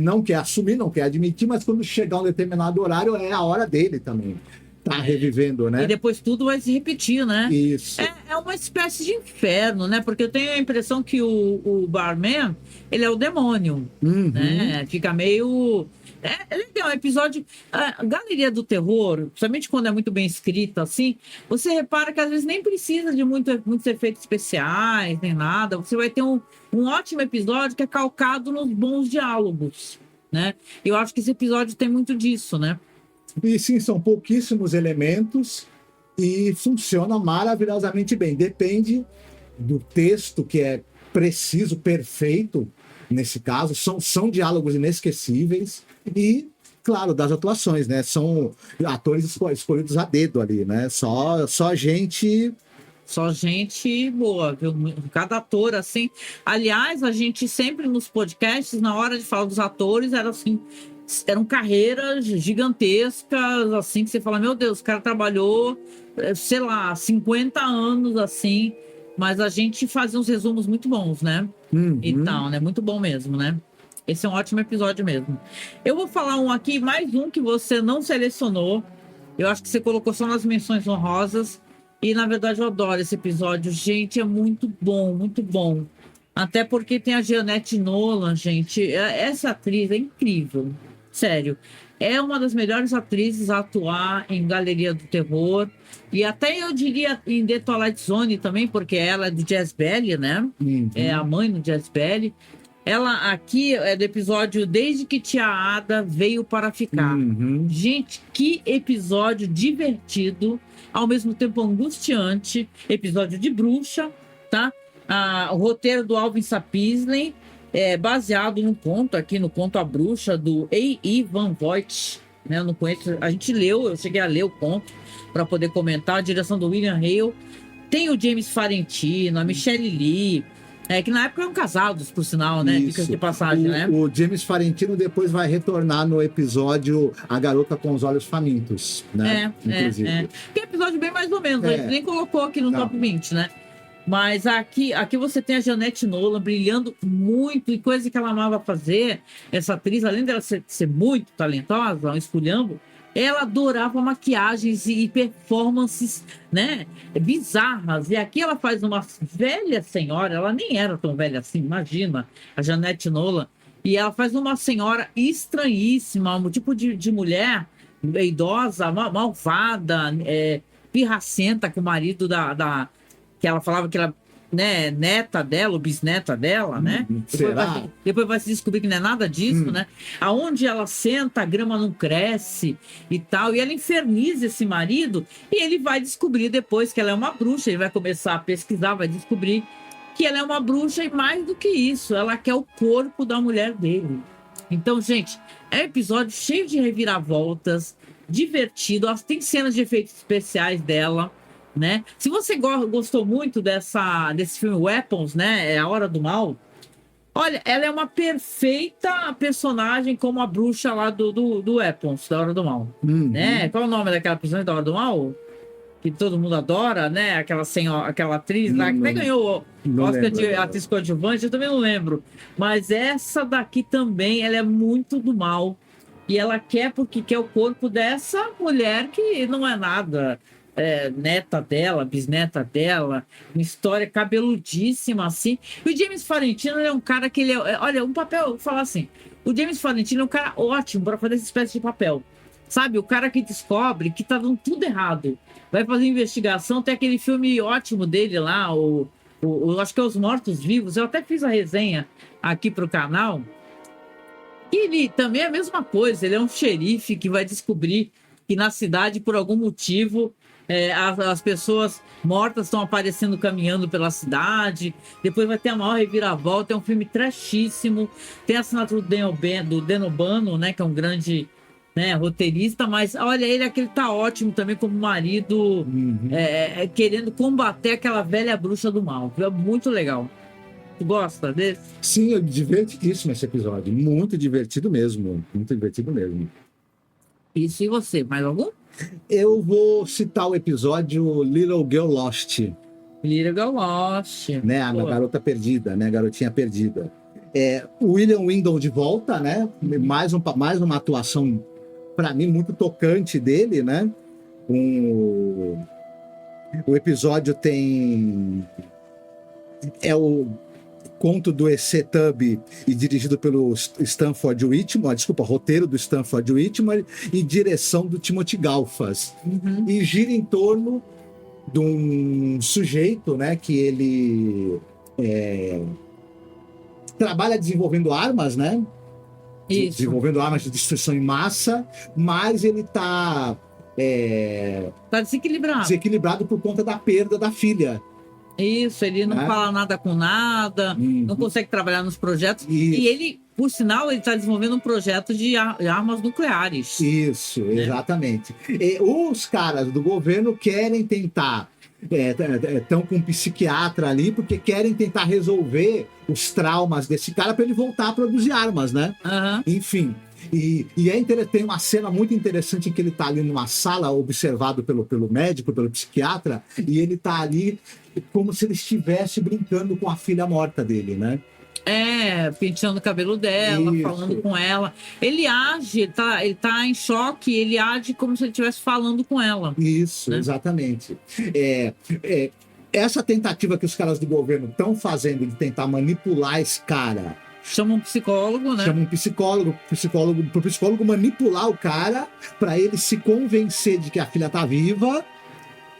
não quer assumir, não quer admitir, mas quando chegar um determinado horário, é a hora dele também. Tá revivendo, né? E depois tudo vai se repetir, né? Isso. É uma espécie de inferno, né? Porque eu tenho a impressão que o barman, ele é o demônio, né? Fica meio... É legal, um episódio... A Galeria do Terror, principalmente quando é muito bem escrita, assim, você repara que às vezes nem precisa de muitos efeitos especiais, nem nada. Você vai ter um ótimo episódio que é calcado nos bons diálogos, né? Eu acho que esse episódio tem muito disso, né? E sim, são pouquíssimos elementos e funciona maravilhosamente bem. Depende do texto, que é preciso, perfeito, nesse caso. São diálogos inesquecíveis e, claro, das atuações, né? São atores escolhidos a dedo ali, né? Só gente... Só gente boa, viu? Cada ator, assim. Aliás, a gente sempre nos podcasts, na hora de falar dos atores, era assim... Eram carreiras gigantescas, assim, que você fala, meu Deus, o cara trabalhou, sei lá, 50 anos, assim, mas a gente fazia uns resumos muito bons, né? Então, né? Muito bom mesmo, né? Esse é um ótimo episódio mesmo. Eu vou falar aqui, mais um que você não selecionou. Eu acho que você colocou só nas menções honrosas. E, na verdade, eu adoro esse episódio. Gente, é muito bom, muito bom. Até porque tem a Jeanette Nolan, gente. Essa atriz é incrível. Sério. É uma das melhores atrizes a atuar em Galeria do Terror. E até eu diria em The Twilight Zone também, porque ela é do Jazz Belly, né? É a mãe do Jazz Belly. Ela aqui é do episódio Desde que Tia Ada Veio para Ficar. Gente, que episódio divertido, ao mesmo tempo angustiante. Episódio de bruxa, tá? O roteiro do Alvin Sapisley é baseado no conto A Bruxa, do A.E. Van Vogt, né? Eu não conheço, a gente leu, eu cheguei a ler o conto para poder comentar. A direção do William Hale. Tem o James Farentino, a Michelle Lee, que na época eram casados, por sinal, né? Dicas de passagem, né? O James Farentino depois vai retornar no episódio A Garota com os Olhos Famintos, né? Inclusive. Que é episódio bem mais ou menos, a gente nem colocou aqui no top 20, né? Mas aqui você tem a Jeanette Nolan brilhando muito e coisa que ela amava fazer. Essa atriz, além dela ser muito talentosa, um esculhambo, ela adorava maquiagens e performances, né, bizarras. E aqui ela faz uma velha senhora, ela nem era tão velha assim, imagina, a Jeanette Nolan. E ela faz uma senhora estranhíssima, um tipo de mulher idosa, malvada, pirracenta com o marido que ela falava que ela, né, neta dela, ou bisneta dela, né? Depois vai se descobrir que não é nada disso, né? Aonde ela senta, a grama não cresce e tal. E ela inferniza esse marido e ele vai descobrir depois que ela é uma bruxa. Ele vai começar a pesquisar, vai descobrir que ela é uma bruxa e mais do que isso, ela quer o corpo da mulher dele. Então, gente, é um episódio cheio de reviravoltas, divertido. Tem cenas de efeitos especiais dela, né? Se você gostou muito desse filme Weapons, né? É A Hora do Mal. Olha, ela é uma perfeita personagem como a bruxa lá do Weapons, da Hora do Mal. Né? Qual é o nome daquela personagem da Hora do Mal? Que todo mundo adora, né? Aquela senhora, aquela atriz lá que até ganhou o Oscar de atriz coadjuvante, eu também não lembro. Mas essa daqui também, ela é muito do mal. E ela porque quer o corpo dessa mulher que não é nada. Neta dela, bisneta dela, uma história cabeludíssima, assim. E o James Farentino é um cara que ele olha, um papel, vou falar assim, o James Farentino é um cara ótimo para fazer essa espécie de papel. Sabe, o cara que descobre que tá dando tudo errado. Vai fazer investigação, tem aquele filme ótimo dele lá, acho que é Os Mortos-Vivos, eu até fiz a resenha aqui pro canal. E ele também é a mesma coisa, ele é um xerife que vai descobrir que na cidade, por algum motivo, as pessoas mortas estão aparecendo caminhando pela cidade. Depois vai ter a maior reviravolta. É um filme trashíssimo. Tem a assinatura do Dan O'Bannon, né, que é um grande, né, roteirista. Mas olha, ele aquele tá ótimo também como marido, querendo combater aquela velha bruxa do mal. É muito legal. Tu gosta desse? Sim, divertidíssimo esse episódio. Muito divertido mesmo. Muito divertido mesmo. Isso, e você? Mais algum? Eu vou citar o episódio Little Girl Lost, Little Lost. né? A Pô, garota perdida, né? A garotinha perdida. O William Windom de volta, né? Mais uma atuação, para mim, muito tocante dele, né? O episódio tem... É o conto do E.C. Tubb e dirigido pelo Stanford Whitmore, roteiro do Stanford Whitmore e direção do Timothy Galfas. Uhum. E gira em torno de um sujeito, né, que ele trabalha desenvolvendo armas, né? Isso. Desenvolvendo armas de destruição em massa, mas ele está Tá desequilibrado. desequilibrado por conta da perda da filha. Isso, ele não fala nada com nada, não consegue trabalhar nos projetos. Isso. E ele, por sinal, ele está desenvolvendo um projeto de armas nucleares. Isso, exatamente. Os caras do governo querem tentar, estão com um psiquiatra ali, porque querem tentar resolver os traumas desse cara para ele voltar a produzir armas, né? Aham. Enfim. E tem uma cena muito interessante em que ele está ali numa sala observado pelo médico, pelo psiquiatra, e ele está ali como se ele estivesse brincando com a filha morta dele, né? Penteando o cabelo dela, Isso. falando com ela. Ele age, ele tá em choque, ele age como se ele estivesse falando com ela. Isso, né? Exatamente. Essa tentativa que os caras do governo estão fazendo de tentar manipular esse cara, Chama um psicólogo, né? chama um psicólogo pro psicólogo manipular o cara para ele se convencer de que a filha tá viva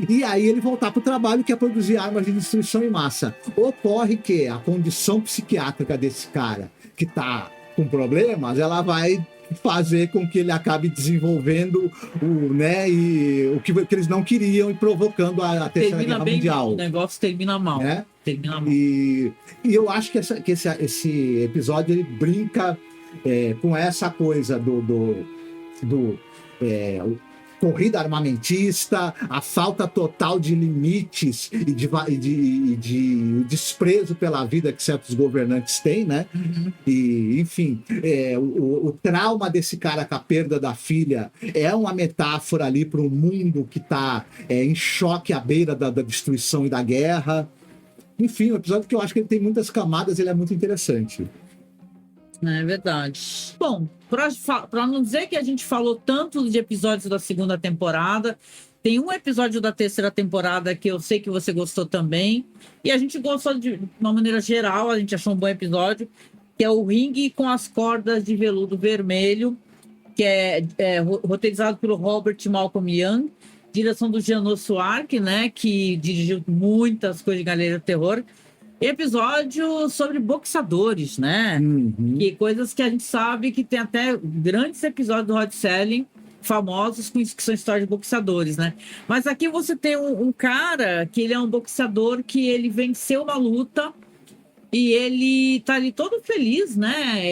e aí ele voltar pro trabalho, que é produzir armas de destruição em massa. Ocorre que a condição psiquiátrica desse cara que tá com problemas, ela vai fazer com que ele acabe desenvolvendo o que eles não queriam e provocando a Terceira Guerra Mundial. O negócio termina mal. Né? Termina mal. E eu acho que esse episódio ele brinca com essa coisa do corrida armamentista, a falta total de limites e de desprezo pela vida que certos governantes têm, né? Uhum. E, enfim, o trauma desse cara com a perda da filha é uma metáfora ali para um mundo que está em choque à beira da destruição e da guerra. Enfim, um episódio que eu acho que ele tem muitas camadas, ele é muito interessante. É verdade. Bom, para não dizer que a gente falou tanto de episódios da segunda temporada, tem um episódio da terceira temporada que eu sei que você gostou também, e a gente gostou de uma maneira geral, a gente achou um bom episódio, que é o Ringue com as Cordas de Veludo Vermelho, que é roteirizado pelo Robert Malcolm Young, direção do Jeannot Suarque, né, que dirigiu muitas coisas de Galeria do Terror. Episódio sobre boxeadores, né? Uhum. E coisas que a gente sabe que tem até grandes episódios do Rod Serling famosos que são histórias de boxeadores, né? Mas aqui você tem um cara que ele é um boxeador que ele venceu uma luta e ele tá ali todo feliz, né?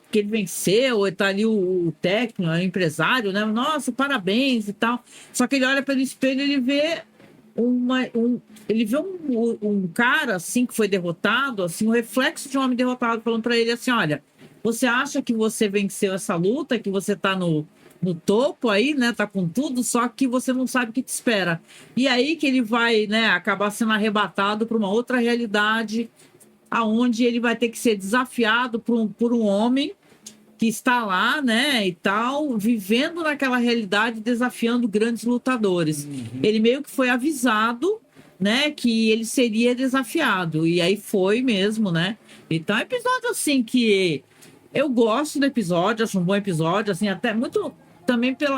Que ele venceu, tá ali o técnico, o empresário, né? Nossa, parabéns e tal. Só que ele olha pelo espelho e ele vê um cara assim que foi derrotado, assim, um reflexo de um homem derrotado falando para ele assim, olha, você acha que você venceu essa luta, que você tá no topo aí, né, tá com tudo, só que você não sabe o que te espera. E aí que ele vai, né, acabar sendo arrebatado para uma outra realidade, aonde ele vai ter que ser desafiado por um homem que está lá, né, e tal, vivendo naquela realidade, desafiando grandes lutadores. Uhum. Ele meio que foi avisado, né, que ele seria desafiado, e aí foi mesmo, né. Então é um episódio, assim, que eu gosto do episódio, acho um bom episódio, assim, até muito também pelo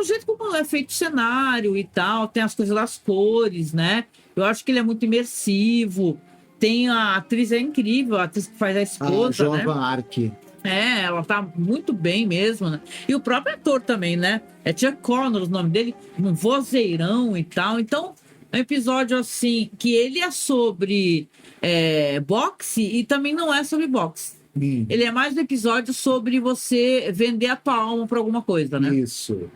jeito como é feito o cenário e tal, tem as coisas das cores, né, eu acho que ele é muito imersivo. Tem a atriz, é incrível, a atriz que faz a esposa, a Joan né? Arc. Ela tá muito bem mesmo, né? E o próprio ator também, né? É Chuck Connor o nome dele, um vozeirão e tal. Então, é um episódio assim, que ele é sobre boxe e também não é sobre boxe. Ele é mais um episódio sobre você vender a tua alma para alguma coisa, né? Isso.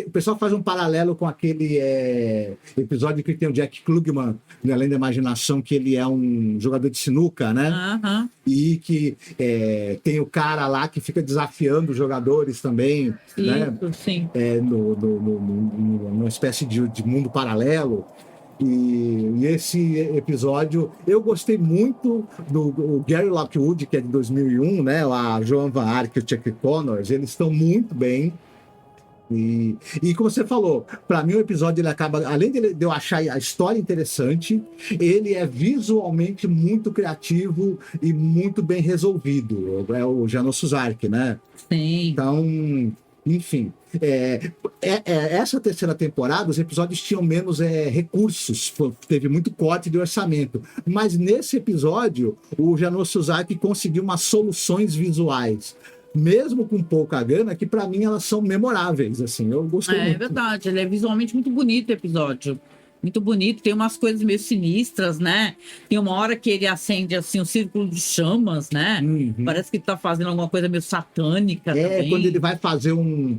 O pessoal faz um paralelo com aquele episódio que tem o Jack Klugman, né, Além da Imaginação, que ele é um jogador de sinuca, né? E que tem o cara lá que fica desafiando os jogadores também, isso, né? Sim. Numa espécie de mundo paralelo. E esse episódio, eu gostei muito do Gary Lockwood, que é de 2001, né? A Joan Van Ark e o Chuck Connors, eles estão muito bem. E como você falou, para mim o episódio ele acaba, além de eu achar a história interessante, ele é visualmente muito criativo e muito bem resolvido. É o Janos Suzark, né? Sim. Então, enfim, essa terceira temporada, os episódios tinham menos recursos, teve muito corte de orçamento. Mas nesse episódio, o Janos Suzark conseguiu umas soluções visuais, mesmo com pouca grana, que para mim elas são memoráveis. Assim, eu gostei muito. É verdade, ele é visualmente muito bonito o episódio. Muito bonito, tem umas coisas meio sinistras, né? Tem uma hora que ele acende assim um círculo de chamas, né? Parece que ele tá fazendo alguma coisa meio satânica também. Quando ele vai fazer um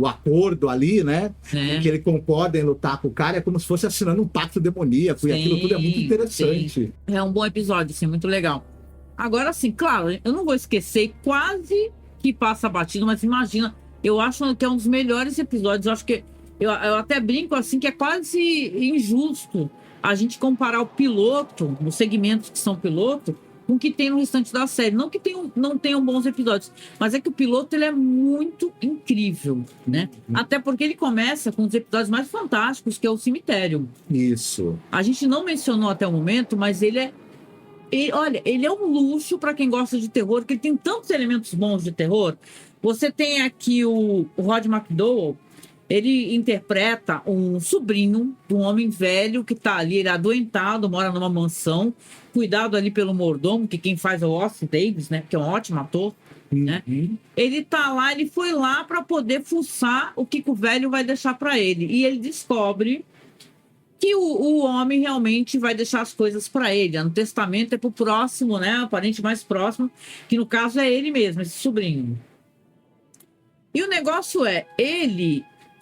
acordo ali, né? Que ele concorda em lutar com o cara, é como se fosse assinando um pacto demoníaco, e aquilo tudo é muito interessante. Sim. É um bom episódio, assim, muito legal. Agora, assim, claro, eu não vou esquecer, quase que passa batido, mas imagina, eu acho que é um dos melhores episódios, eu acho que eu até brinco assim que é quase injusto a gente comparar o piloto, os segmentos que são piloto, com o que tem no restante da série. Não que não tenham bons episódios, mas é que o piloto ele é muito incrível, né? Até porque ele começa com os episódios mais fantásticos, que é o cemitério. Isso. A gente não mencionou até o momento, mas olha, ele é um luxo para quem gosta de terror, porque ele tem tantos elementos bons de terror. Você tem aqui o Rod McDowall. Ele interpreta um sobrinho de um homem velho que está ali, ele é adoentado, mora numa mansão, cuidado ali pelo mordomo, que quem faz é o Ossie Davis, né? Que é um ótimo ator, né? Ele tá lá, ele foi lá para poder fuçar o que o velho vai deixar para ele. E ele descobre que o homem realmente vai deixar as coisas para ele. No testamento é pro próximo, né? O parente mais próximo, que no caso é ele mesmo, esse sobrinho. E o negócio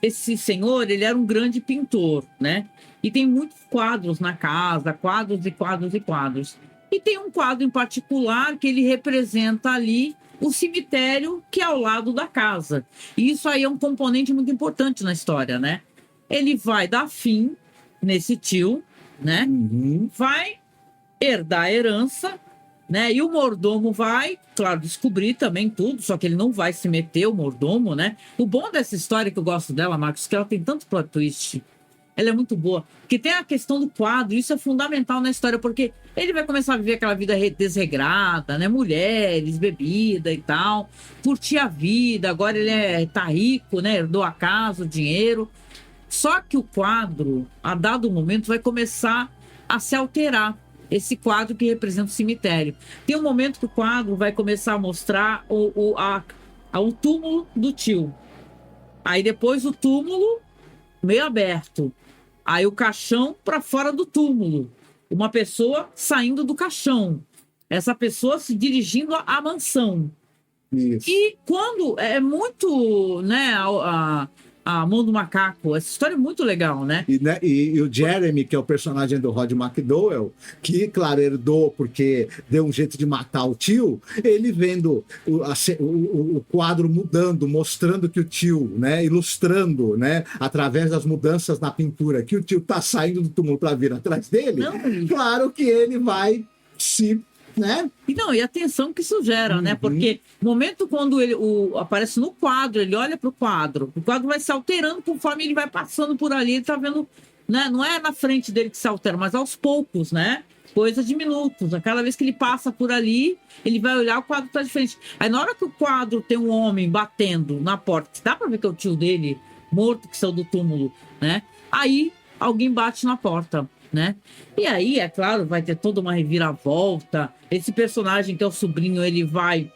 esse senhor, ele era um grande pintor, né? E tem muitos quadros na casa, quadros e quadros e quadros. E tem um quadro em particular que ele representa ali o cemitério que é ao lado da casa. E isso aí é um componente muito importante na história, né? Ele vai dar fim nesse tio, né? Vai herdar a herança, né? E o mordomo vai, claro, descobrir também tudo, só que ele não vai se meter, o mordomo, né? O bom dessa história, que eu gosto dela, Marcos, que ela tem tanto plot twist. Ela é muito boa. Porque tem a questão do quadro, isso é fundamental na história, porque ele vai começar a viver aquela vida desregrada, né? Mulheres, bebida e tal, curtir a vida, agora ele tá rico, né? Herdou a casa, o dinheiro. Só que o quadro, a dado momento, vai começar a se alterar. Esse quadro que representa o cemitério. Tem um momento que o quadro vai começar a mostrar o túmulo do tio. Aí depois o túmulo meio aberto. Aí o caixão para fora do túmulo. Uma pessoa saindo do caixão. Essa pessoa se dirigindo à mansão. Isso. E quando é muito, né, a mão do macaco. Essa história é muito legal, né? E o Jeremy, que é o personagem do Rod McDowall, que, claro, herdou porque deu um jeito de matar o tio, ele vendo o quadro mudando, mostrando que o tio, né, ilustrando, né, através das mudanças na pintura, que o tio tá saindo do túmulo para vir atrás dele, claro que ele vai se... né? E a tensão que isso gera, né? Porque no momento quando ele aparece no quadro, ele olha para o quadro vai se alterando conforme ele vai passando por ali, ele tá vendo, né? Não é na frente dele que se altera, mas aos poucos, né? Coisa de minutos. A cada vez que ele passa por ali, ele vai olhar, o quadro tá diferente. Aí na hora que o quadro tem um homem batendo na porta, dá para ver que é o tio dele, morto, que saiu do túmulo, né? Aí alguém bate na porta, né? E aí, é claro, vai ter toda uma reviravolta. Esse personagem que é o sobrinho, ele vai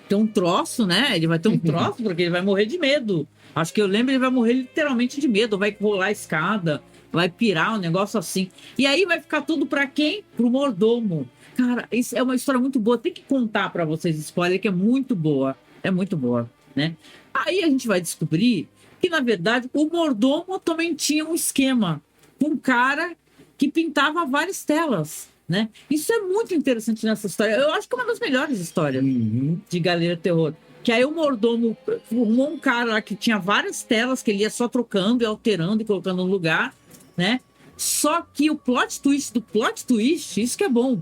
ter um troço, né? Ele vai ter um troço, porque ele vai morrer de medo. Acho que eu lembro, ele vai morrer literalmente de medo, vai rolar a escada, vai pirar, um negócio assim. E aí vai ficar tudo para quem? Pro mordomo. Cara, isso é uma história muito boa. Tem que contar para vocês spoiler, que é muito boa. É muito boa, né? Aí a gente vai descobrir que, na verdade, o mordomo também tinha um esquema com um cara que pintava várias telas, né? Isso é muito interessante nessa história. Eu acho que é uma das melhores histórias de Galeria do Terror. Que aí o mordomo formou um cara lá que tinha várias telas que ele ia só trocando e alterando e colocando no lugar, né? Só que o plot twist do plot twist, isso que é bom,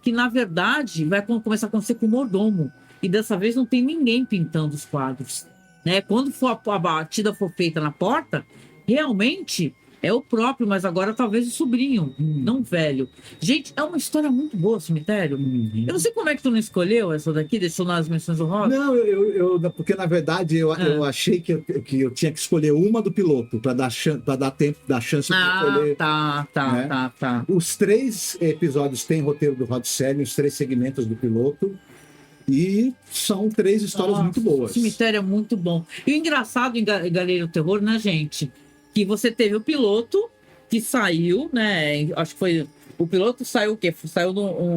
que na verdade vai começar a acontecer com o mordomo. E dessa vez não tem ninguém pintando os quadros, né? Quando for a batida for feita na porta, realmente é o próprio, mas agora talvez o sobrinho, não o velho. Gente, é uma história muito boa, Cemitério. Eu não sei como é que tu não escolheu essa daqui, deixou nas menções honrosas. Não, porque na verdade eu achei que eu tinha que escolher uma do piloto para dar tempo, dar chance de escolher. Né? Tá. Os 3 episódios têm roteiro do Rod Serling, os 3 segmentos do piloto. E são 3 histórias muito boas. O Cemitério é muito bom. E o engraçado em Galeria do Terror, né, gente? Que você teve o piloto que saiu, né? Acho que foi. O piloto saiu o quê? Saiu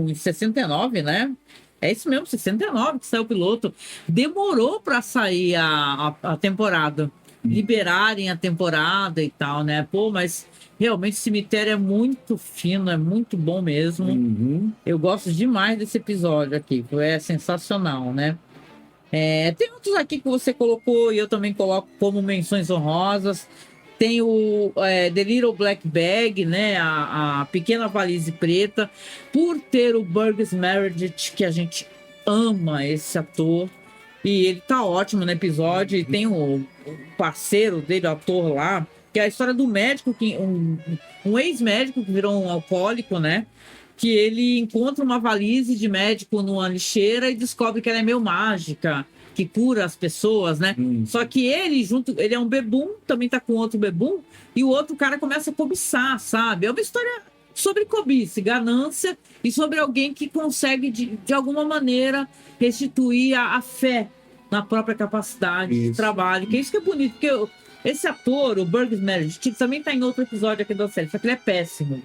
em 69, né? É isso mesmo, 69 que saiu o piloto. Demorou para sair a temporada. Liberarem a temporada e tal, né? Pô, mas realmente o Cemitério é muito fino, é muito bom mesmo. Eu gosto demais desse episódio aqui, é sensacional, né? Tem outros aqui que você colocou e eu também coloco como menções honrosas. Tem o The Little Black Bag, né? A Pequena Valise Preta, por ter o Burgess Meredith, que a gente ama esse ator. E ele tá ótimo no episódio. E tem o parceiro dele, o ator lá, que é a história do médico, um ex-médico que virou um alcoólico, né? Que ele encontra uma valise de médico numa lixeira e descobre que ela é meio mágica, que cura as pessoas, né? Só que ele é um bebum, também tá com outro bebum, e o outro cara começa a cobiçar, sabe? É uma história sobre cobiça, ganância, e sobre alguém que consegue, de alguma maneira, restituir a fé na própria capacidade de trabalho. Que é isso que é bonito, porque esse ator, o Burgess Meredith, também tá em outro episódio aqui da série, só que ele é péssimo.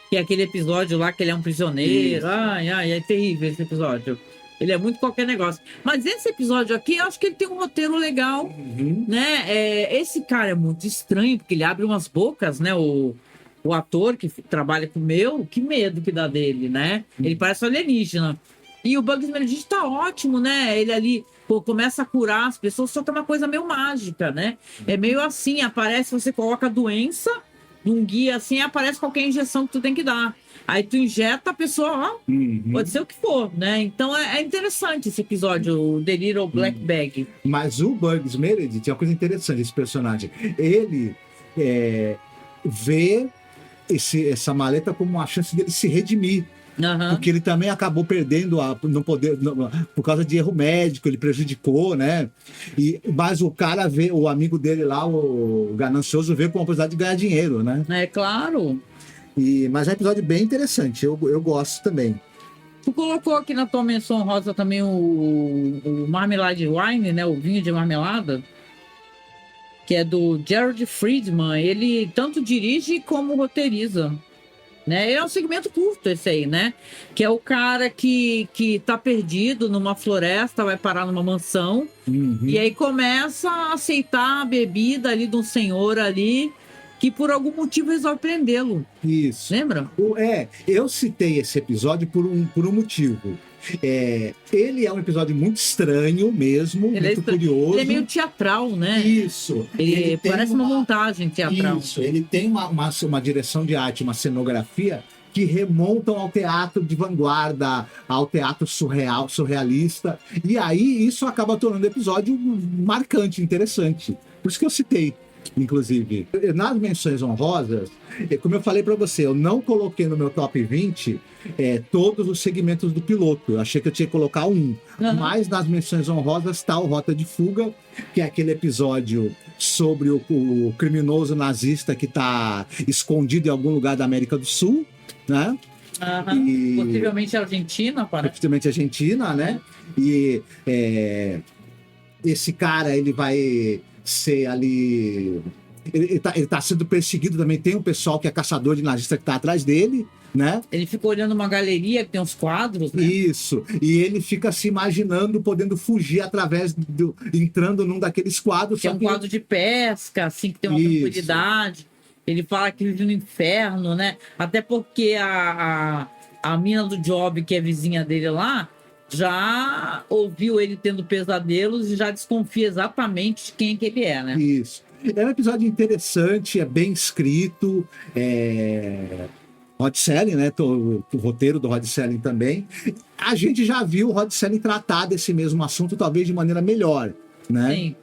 Que é aquele episódio lá que ele é um prisioneiro. Ai, é terrível esse episódio. Ele é muito qualquer negócio. Mas esse episódio aqui, eu acho que ele tem um roteiro legal, né? Esse cara é muito estranho, porque ele abre umas bocas, né? O ator que trabalha com o meu, que medo que dá dele, né? Ele parece um alienígena. E o Bugs Meredith tá ótimo, né? Ele ali começa a curar as pessoas, só que é uma coisa meio mágica, né? É meio assim, aparece, você coloca a doença num guia assim, aparece qualquer injeção que tu tem que dar. Aí tu injeta a pessoa, ó, pode ser o que for, né? Então é interessante esse episódio, o The Little Black Bag. Mas o Burgess Meredith é uma coisa interessante, esse personagem. Ele vê essa maleta como uma chance dele se redimir. Porque ele também acabou perdendo no poder por causa de erro médico, ele prejudicou, né? Mas o cara vê, o amigo dele lá, o ganancioso, vê com a possibilidade de ganhar dinheiro, né? É claro. Mas é um episódio bem interessante, eu gosto também. Tu colocou aqui na tua menção rosa também o Marmalade Wine, né? O vinho de marmelada, que é do Jared Friedman. Ele tanto dirige como roteiriza. Né? É um segmento curto esse aí, né? Que é o cara que tá perdido numa floresta, vai parar numa mansão, e aí começa a aceitar a bebida ali de um senhor ali, que por algum motivo resolve prendê-lo. Isso. Lembra? Eu citei esse episódio por um motivo. Ele é um episódio muito estranho mesmo, muito curioso. Ele é meio teatral, né? Isso. Ele parece uma montagem teatral. Isso. Ele tem uma direção de arte, uma cenografia que remontam ao teatro de vanguarda, ao teatro surrealista. E aí isso acaba tornando o episódio marcante, interessante. Por isso que eu citei. Inclusive, nas menções honrosas, como eu falei para você, eu não coloquei no meu top 20 todos os segmentos do piloto. Eu achei que eu tinha que colocar mas nas menções honrosas está o Rota de Fuga, que é aquele episódio sobre o criminoso nazista que está escondido em algum lugar da América do Sul, né? Possivelmente Argentina, parece. Possivelmente Argentina, né? E esse cara, ele vai ser ali ele tá sendo perseguido também. Tem um pessoal que é caçador de nazista que tá atrás dele, né? Ele fica olhando uma galeria que tem uns quadros, né? Isso. E ele fica se imaginando podendo fugir através entrando num daqueles quadros. Que é um quadro de pesca, assim, que tem uma tranquilidade. Ele fala que vive no inferno, né? Até porque a mina do Job, que é vizinha dele lá, já ouviu ele tendo pesadelos e já desconfia exatamente de quem é que ele é, né? Isso. É um episódio interessante, é bem escrito, Rod Serling, né? O roteiro do Rod Serling também. A gente já viu o Rod Serling tratar desse mesmo assunto, talvez de maneira melhor, né? Sim.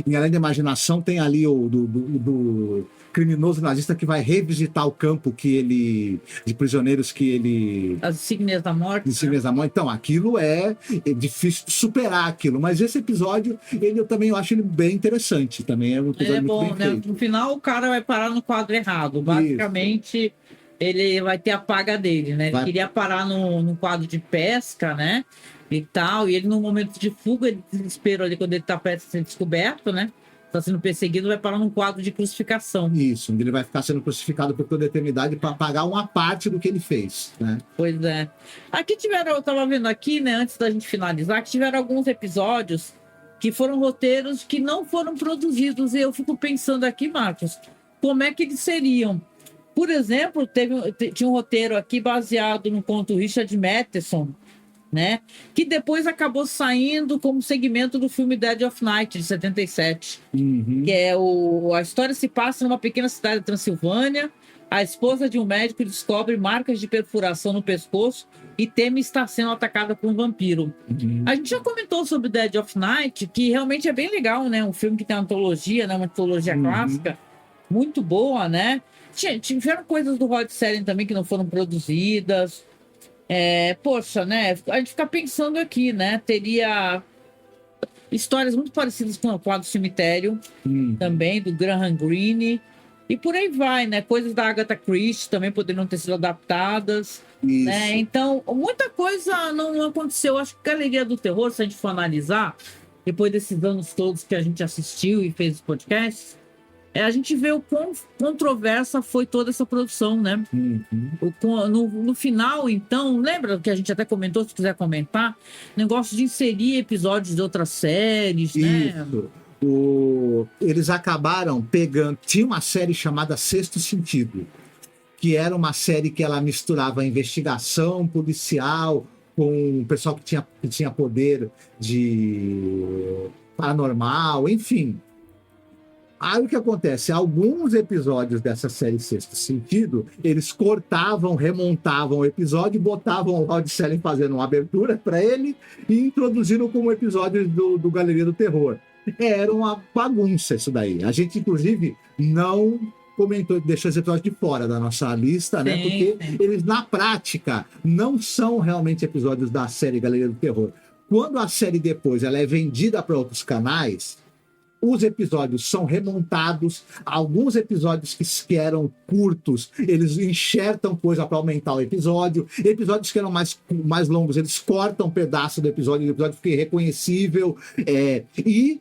Em Além da Imaginação tem ali o do criminoso nazista que vai revisitar o campo de prisioneiros que ele... As Insígnias da Morte. Insígnias da Morte. Então, aquilo é difícil de superar aquilo, mas esse episódio, eu também acho ele bem interessante, também é um episódio muito bom, bem né? feito. No final, o cara vai parar no quadro errado. Basicamente, ele vai ter a paga dele, né? Ele queria parar no quadro de pesca, né? E tal, e ele num momento de fuga, de desespero ali, quando ele tá perto de ser descoberto, né? Tá sendo perseguido, vai parar num quadro de crucificação. Isso, onde ele vai ficar sendo crucificado por toda a eternidade para pagar uma parte do que ele fez, né? Pois é. Aqui eu tava vendo aqui, né, antes da gente finalizar, que tiveram alguns episódios que foram roteiros que não foram produzidos, e eu fico pensando aqui, Marcos, como é que eles seriam? Por exemplo, tinha um roteiro aqui baseado no conto Richard Matheson, né? Que depois acabou saindo como segmento do filme Dead of Night, de 77. Que é a história se passa numa pequena cidade da Transilvânia. A esposa de um médico descobre marcas de perfuração no pescoço e teme estar sendo atacada por um vampiro. A gente já comentou sobre Dead of Night, que realmente é bem legal, né? Um filme que tem uma antologia, né? Uma antologia clássica, muito boa, né? Tiveram coisas do Rod Serling também que não foram produzidas. Poxa, né? A gente fica pensando aqui, né? Teria histórias muito parecidas com o quadro Cemitério, também, do Graham Greene. E por aí vai, né? Coisas da Agatha Christie também poderiam ter sido adaptadas. Né? Então, muita coisa não aconteceu. Acho que a Galeria do Terror, se a gente for analisar, depois desses anos todos que a gente assistiu e fez os podcasts, a gente vê o quão controversa foi toda essa produção, né? No final, então, lembra que a gente até comentou, se quiser comentar, negócio de inserir episódios de outras séries, né? Eles acabaram pegando... Tinha uma série chamada Sexto Sentido, que era uma série que ela misturava investigação policial com o pessoal que tinha poder de paranormal, enfim... Aí o que acontece? Alguns episódios dessa série Sexto Sentido, eles cortavam, remontavam o episódio, botavam o Rod Serling fazendo uma abertura para ele e introduziram como episódio do Galeria do Terror. Era uma bagunça isso daí. A gente, inclusive, não comentou, deixou esse episódio de fora da nossa lista, né? Porque eles, na prática, não são realmente episódios da série Galeria do Terror. Quando a série depois ela é vendida para outros canais, os episódios são remontados, alguns episódios que eram curtos, eles enxertam coisa para aumentar o episódio, episódios que eram mais longos, eles cortam um pedaço do episódio, o episódio fica irreconhecível, e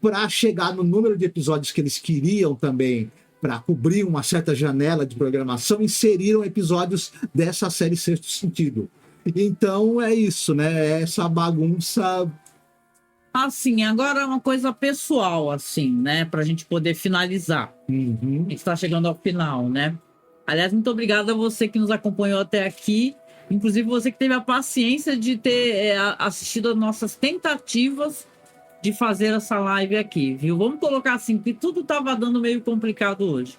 para chegar no número de episódios que eles queriam também, para cobrir uma certa janela de programação, inseriram episódios dessa série Sexto Sentido. Então é isso, né? Essa bagunça... Assim, agora uma coisa pessoal, assim, né? Pra gente poder finalizar. A gente está chegando ao final, né? Aliás, muito obrigada a você que nos acompanhou até aqui. Inclusive você que teve a paciência de ter assistido as nossas tentativas de fazer essa live aqui, viu? Vamos colocar assim, que tudo estava dando meio complicado hoje.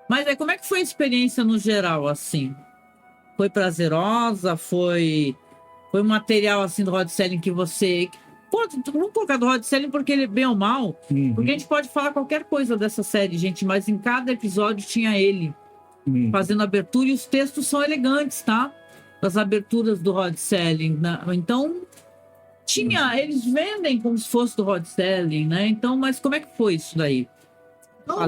Mas como é que foi a experiência no geral, assim? Foi prazerosa? Foi um material, assim, do Rod Serling que você... Vamos colocar do Rod Serling porque ele é bem ou mal, porque a gente pode falar qualquer coisa dessa série, gente, mas em cada episódio tinha ele fazendo abertura e os textos são elegantes, tá? Das aberturas do Rod Serling, né? Então, eles vendem como se fosse do Rod Serling, né? Então, mas como é que foi isso daí? Não,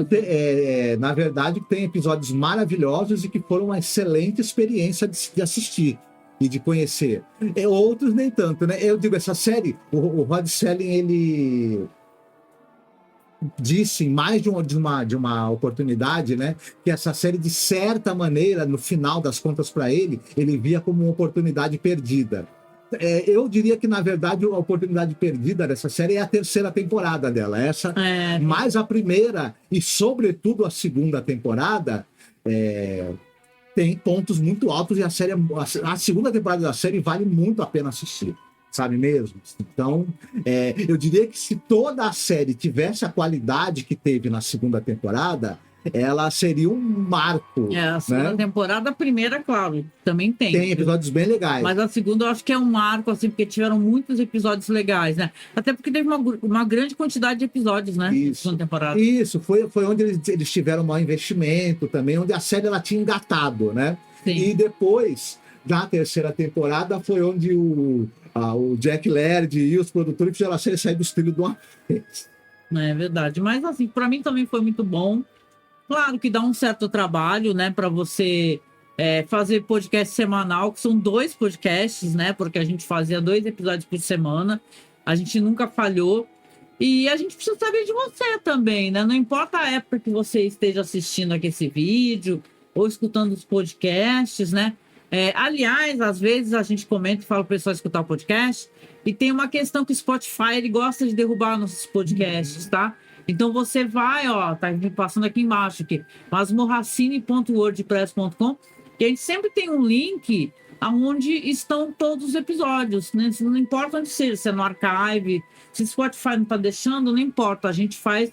na verdade, tem episódios maravilhosos e que foram uma excelente experiência de assistir e de conhecer. Outros nem tanto, né? Eu digo, essa série, o Rod Serling, disse em mais de uma oportunidade, né, que essa série, de certa maneira, no final das contas para ele via como uma oportunidade perdida. Eu diria que, na verdade, a oportunidade perdida dessa série é a terceira temporada dela. Mais a primeira e, sobretudo, a segunda temporada tem pontos muito altos, e a segunda temporada da série vale muito a pena assistir. Sabe mesmo? Então, eu diria que se toda a série tivesse a qualidade que teve na segunda temporada, ela seria um marco. A segunda temporada, a primeira, claro, também tem. Tem episódios bem legais. Mas a segunda eu acho que é um marco, assim, porque tiveram muitos episódios legais, né? Até porque teve uma grande quantidade de episódios, né? Isso. Na segunda temporada. Isso, foi onde eles tiveram um maior investimento também, onde a série ela tinha engatado, né? Sim. E depois, na terceira temporada, foi onde o Jack Laird e os produtores fizeram a série sair do trilhos de uma vez. É verdade. Mas, assim, para mim também foi muito bom. Claro que dá um certo trabalho, né, para você fazer podcast semanal, que são 2 podcasts, né, porque a gente fazia 2 episódios por semana, a gente nunca falhou, e a gente precisa saber de você também, né, não importa a época que você esteja assistindo aqui esse vídeo, ou escutando os podcasts, né, aliás, às vezes a gente comenta e fala para o pessoal escutar o podcast, e tem uma questão que o Spotify, ele gosta de derrubar nossos podcasts, tá? Então você vai, tá passando aqui embaixo, masmorracine.wordpress.com, que a gente sempre tem um link aonde estão todos os episódios, né? Não importa onde seja, se é no archive, se o Spotify não está deixando, não importa, a gente faz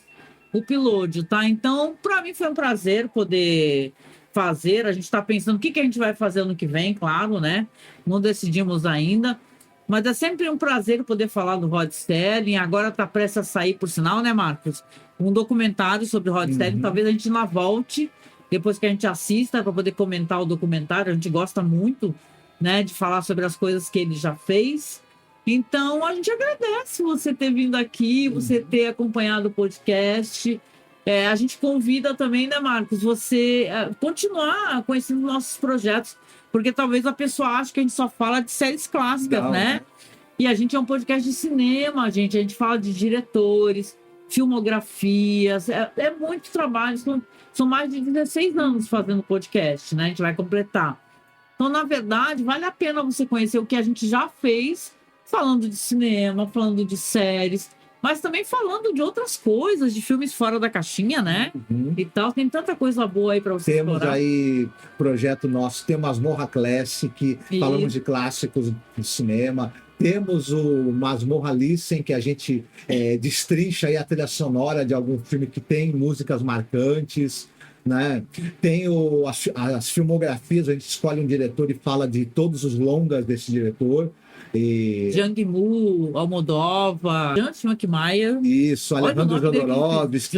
o upload, tá? Então, para mim foi um prazer poder fazer, a gente está pensando o que a gente vai fazer ano que vem, claro, né? Não decidimos ainda. Mas é sempre um prazer poder falar do Rod Serling. Agora está prestes a sair, por sinal, né, Marcos? Um documentário sobre o Rod Serling. Talvez a gente ainda volte, depois que a gente assista, para poder comentar o documentário. A gente gosta muito, né, de falar sobre as coisas que ele já fez. Então, a gente agradece você ter vindo aqui, você ter acompanhado o podcast. A gente convida também, né, Marcos, você continuar conhecendo nossos projetos. Porque talvez a pessoa ache que a gente só fala de séries clássicas, né? E a gente é um podcast de cinema, gente. A gente fala de diretores, filmografias. É muito trabalho. São mais de 16 anos fazendo podcast, né? A gente vai completar. Então, na verdade, vale a pena você conhecer o que a gente já fez, falando de cinema, falando de séries, mas também falando de outras coisas, de filmes fora da caixinha, né? E tal. Tem tanta coisa boa aí para você explorar. Temos aí projeto nosso, tem o Masmorra Classic, falamos de clássicos do cinema. Temos o Masmorra Listen, que a gente destrincha aí a trilha sonora de algum filme que tem músicas marcantes, né? Tem as filmografias, a gente escolhe um diretor e fala de todos os longas desse diretor. Zhang Mu, Almodóvar, James McMayer. Isso, Alejandro Jodorowsky,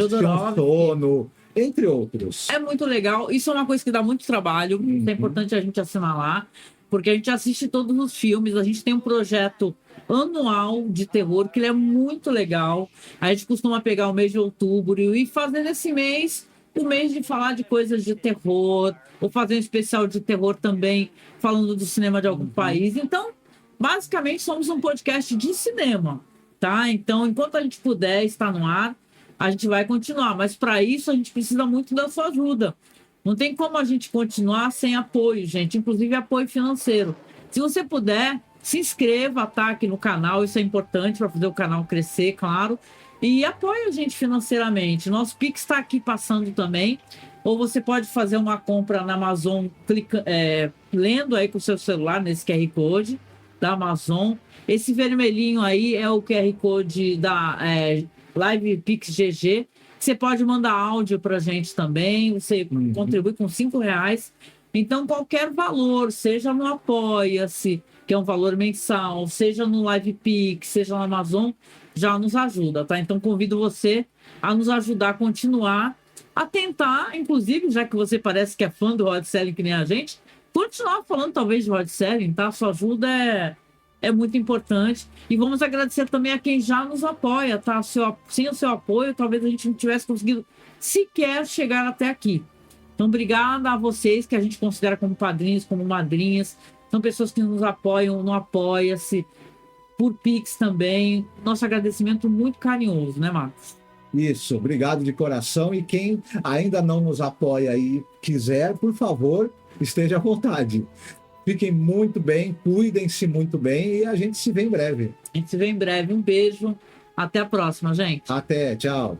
Sono, entre outros. É muito legal. Isso é uma coisa que dá muito trabalho. É importante a gente assinalar, porque a gente assiste todos os filmes. A gente tem um projeto anual de terror, que ele é muito legal. A gente costuma pegar o mês de outubro e fazer nesse mês o mês de falar de coisas de terror, ou fazer um especial de terror também, falando do cinema de algum país. Então, basicamente, somos um podcast de cinema, tá? Então, enquanto a gente puder estar no ar, a gente vai continuar. Mas, para isso, a gente precisa muito da sua ajuda. Não tem como a gente continuar sem apoio, gente. Inclusive, apoio financeiro. Se você puder, se inscreva, tá? Aqui no canal. Isso é importante para fazer o canal crescer, claro. E apoie a gente financeiramente. Nosso Pix está aqui passando também. Ou você pode fazer uma compra na Amazon, lendo aí com o seu celular, nesse QR Code da Amazon. Esse vermelhinho aí é o QR Code da Live Pix GG. Você pode mandar áudio para a gente também. Você contribui com R$5. Então, qualquer valor, seja no Apoia-se, que é um valor mensal, seja no Live Pix, seja na Amazon, já nos ajuda, tá? Então, convido você a nos ajudar a continuar, a tentar, inclusive, já que você parece que é fã do Rod Serling, que nem a gente, continuar falando talvez de Rod Serling, tá? Sua ajuda é muito importante. E vamos agradecer também a quem já nos apoia, tá? Sem o seu apoio, talvez a gente não tivesse conseguido sequer chegar até aqui. Então, obrigada a vocês que a gente considera como padrinhos, como madrinhas. São pessoas que nos apoiam no Apoia-se, por Pix também. Nosso agradecimento muito carinhoso, né, Marcos? Isso, obrigado de coração. E quem ainda não nos apoia e quiser, por favor, esteja à vontade. Fiquem muito bem, cuidem-se muito bem e a gente se vê em breve. A gente se vê em breve. Um beijo. Até a próxima, gente. Até, tchau.